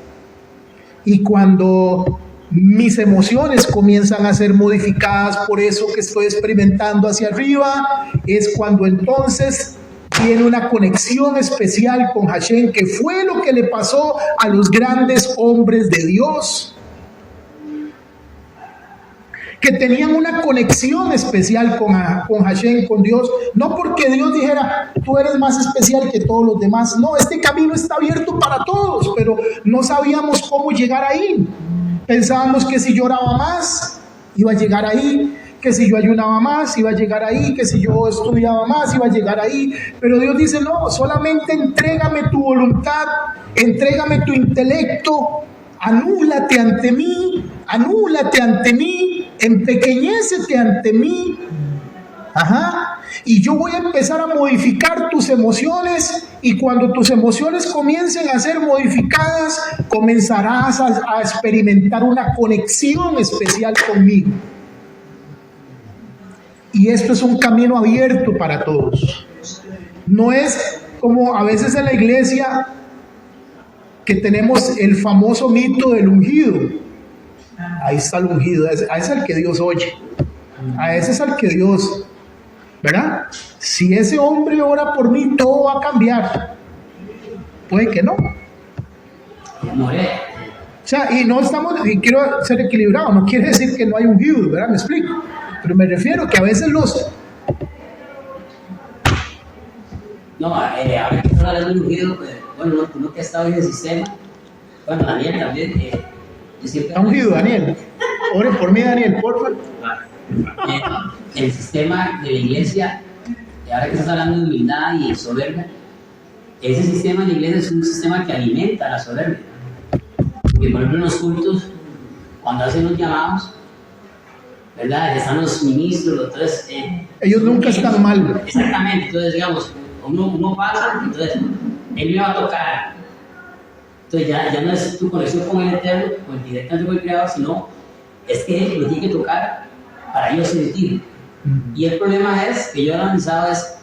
Y cuando mis emociones comienzan a ser modificadas por eso que estoy experimentando hacia arriba, es cuando entonces tiene una conexión especial con Hashem, que fue lo que le pasó a los grandes hombres de Dios, que tenían una conexión especial con Hashem, con Dios, no porque Dios dijera, tú eres más especial que todos los demás, no, este camino está abierto para todos, pero no sabíamos cómo llegar ahí. Pensábamos que si yo oraba más, iba a llegar ahí, que si yo ayunaba más, iba a llegar ahí, que si yo estudiaba más, iba a llegar ahí, pero Dios dice, no, solamente entrégame tu voluntad, entrégame tu intelecto, anúlate ante mí, empequeñécete ante mí, y yo voy a empezar a modificar tus emociones, y cuando tus emociones comiencen a ser modificadas, comenzarás a experimentar una conexión especial conmigo. Y esto es un camino abierto para todos. No es como a veces en la iglesia que tenemos el famoso mito del ungido. Ahí está el ungido, a ese es el que Dios oye. A ese es el que Dios, ¿verdad? Si ese hombre ora por mí, todo va a cambiar. Puede que no. O sea, y no estamos, y quiero ser equilibrado, no quiere decir que no hay ungido, ¿verdad? Me explico. Pero me refiero que a veces No, ahora que estás hablando de ungido, bueno, uno que ha estado en el sistema, bueno, Daniel también, yo siempre... ¿Está ungido, Daniel? Ore por mí, Daniel, por favor. El sistema de la iglesia, y ahora que estás hablando de humildad y soberbia, ese sistema de la iglesia es un sistema que alimenta la soberbia. Porque, por ejemplo, en los cultos, cuando hacen los llamados, ¿verdad? Están los ministros, entonces... ellos nunca están mal. Exactamente, entonces, digamos, uno pasa, entonces, él me va a tocar. Entonces, ya no es tu conexión con el Eterno, con el directamente con el Creador, sino es que él lo tiene que tocar para yo sentir. Y el problema es, que yo he analizado, es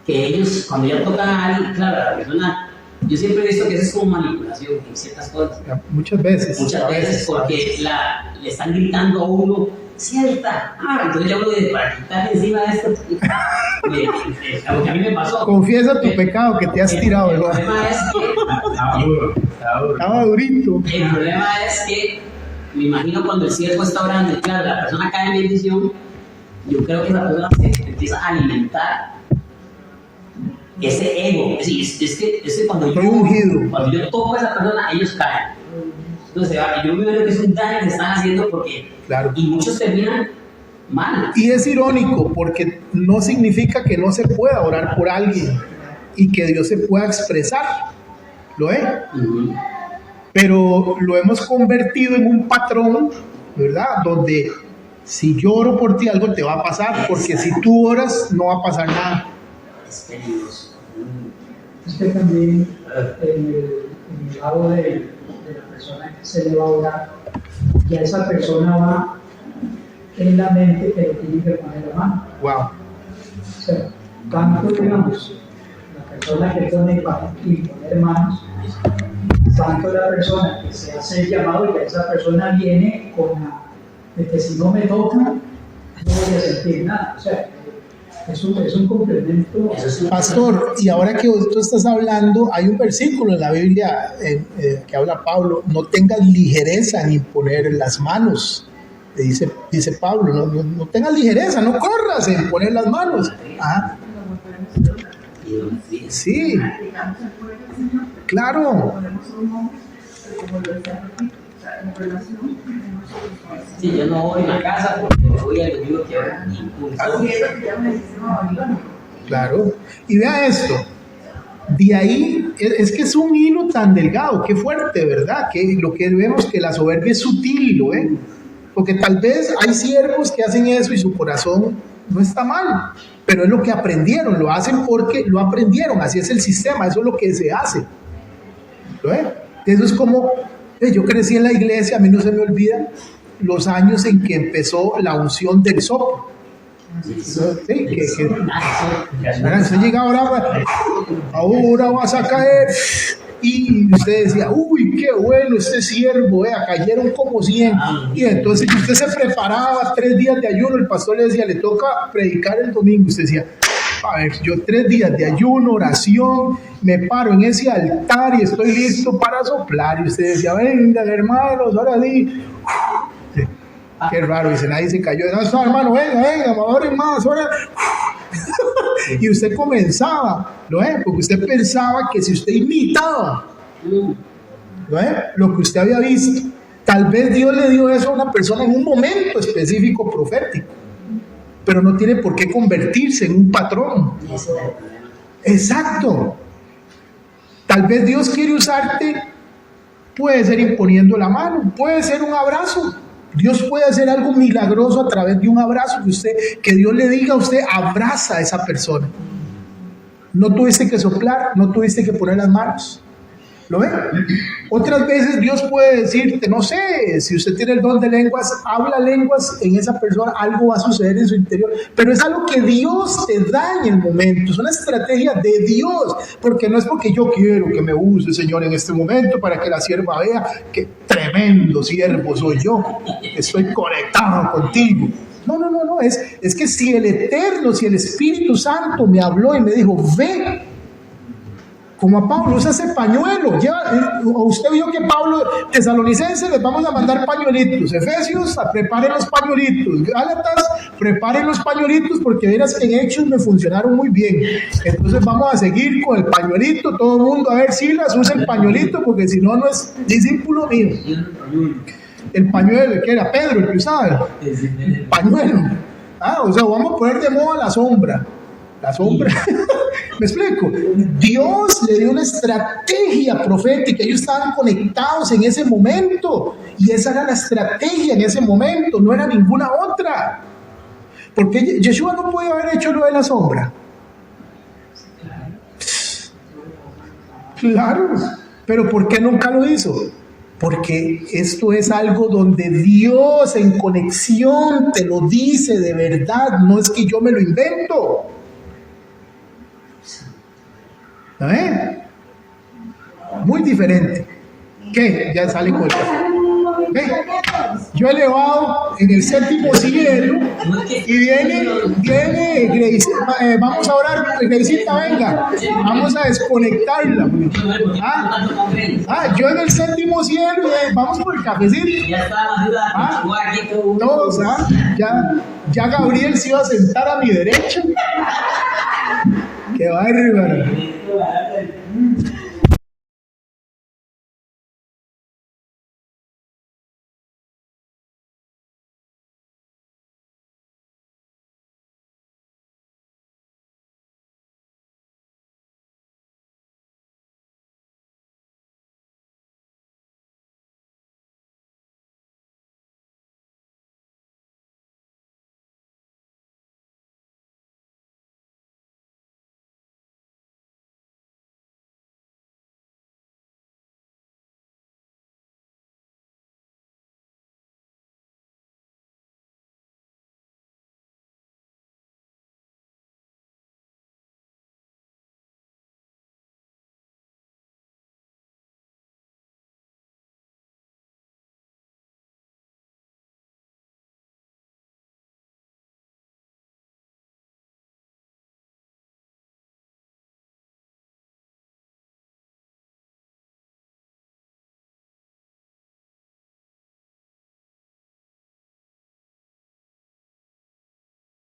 que ellos, cuando ya tocan a alguien, claro, la persona, yo siempre he visto que eso es como manipulación en ciertas cosas. Muchas veces, porque le están gritando a uno, cierta, entonces ya uno dice, para quitar encima de esto, algo que a mí me pasó. Confiesa tu pecado que te has tirado, el problema es que estaba durito. El problema es que me imagino cuando el siervo está orando y claro, la persona cae en bendición, yo creo que esa persona se empieza a alimentar ese ego. Es que cuando yo toco a esa persona, ellos caen. Entonces, yo me veo que es un daño que están haciendo porque... Claro. Y muchos terminan mal. Y es irónico porque no significa que no se pueda orar por alguien y que Dios se pueda expresar. ¿Lo es? Pero lo hemos convertido en un patrón, ¿verdad? Donde si yo oro por ti, algo te va a pasar, porque si tú oras, no va a pasar nada. Es peligroso. Es que también en el lado de la persona que se le va a orar, ya esa persona va en la mente que le tiene que poner la mano. Wow. O sea, tanto, digamos, la persona que pone para poner manos, tanto la persona que se hace el llamado, y que esa persona viene con la de que si no me toca, no voy a sentir nada. O sea, es un complemento. Pastor, y ahora que tú estás hablando, hay un versículo en la Biblia que habla Pablo, no tengas ligereza en imponer las manos. Dice Pablo, no tengas ligereza, no corras en poner las manos. Sí, claro. Sí, yo no voy a la casa porque voy al domingo que ahora Claro. Y vea esto. De ahí, es que es un hilo tan delgado, qué fuerte, ¿verdad? Que lo que vemos que la soberbia es sutil, ¿no? Porque tal vez hay siervos que hacen eso y su corazón no está mal, pero es lo que aprendieron, lo hacen porque lo aprendieron, así es el sistema, eso es lo que se hace. ¿No? Eso es como, yo crecí en la iglesia, a mí no se me olvida los años en que empezó la unción del soplo. Sí, usted llega ahora vas a caer, y usted decía, uy, qué bueno este siervo, cayeron como 100, y entonces usted se preparaba 3 días de ayuno, el pastor le decía, le toca predicar el domingo, usted decía, a ver, yo 3 días de ayuno, oración, me paro en ese altar y estoy listo para soplar, y usted decía, vengan hermanos, ahora sí. Qué raro, dice, nadie se cayó. No, hermano, venga, ahora más, ahora. Y usted comenzaba, ¿no es? Porque usted pensaba que si usted imitaba, ¿no es? Lo que usted había visto, tal vez Dios le dio eso a una persona en un momento específico profético, pero no tiene por qué convertirse en un patrón. Exacto. Tal vez Dios quiere usarte, puede ser imponiendo la mano, puede ser un abrazo. Dios puede hacer algo milagroso a través de un abrazo que Dios le diga a usted, abraza a esa persona. No tuviste que soplar, no tuviste que poner las manos. ¿Lo ven? Otras veces Dios puede decirte, no sé, si usted tiene el don de lenguas, habla lenguas en esa persona, algo va a suceder en su interior, pero es algo que Dios te da en el momento, es una estrategia de Dios, porque no es porque yo quiero que me use, Señor, en este momento para que la sierva vea que tremendo siervo soy yo, estoy conectado contigo. No, es que si el Eterno, si el Espíritu Santo me habló y me dijo, ve, como a Pablo, usa ese pañuelo. Usted vio que Pablo, Tesalonicenses, les vamos a mandar pañuelitos. Efesios, preparen los pañuelitos. Gálatas, preparen los pañuelitos, porque verás que en Hechos me funcionaron muy bien. Entonces vamos a seguir con el pañuelito. Todo el mundo, a ver, Silas, usa el pañuelito, porque si no, no es discípulo mío. El pañuelo, que era Pedro el que usaba. El pañuelo. O sea, vamos a poner de moda la sombra. La sombra. ¿Me explico? Dios le dio una estrategia profética. Ellos estaban conectados en ese momento. Y esa era la estrategia en ese momento. No era ninguna otra. Porque Yeshua no podía haber hecho lo de la sombra. Claro. Pero ¿por qué nunca lo hizo? Porque esto es algo donde Dios en conexión te lo dice de verdad. No es que yo me lo invento. ¿Eh? Muy diferente. ¿Qué? Ya sale con el café. Yo elevado en el séptimo cielo y viene Grace, vamos a orar, Graceita, venga, vamos a desconectarla. Yo en el séptimo cielo, vamos por el cafecito. Todos, ya Gabriel se iba a sentar a mi derecha. Qué bárbaro.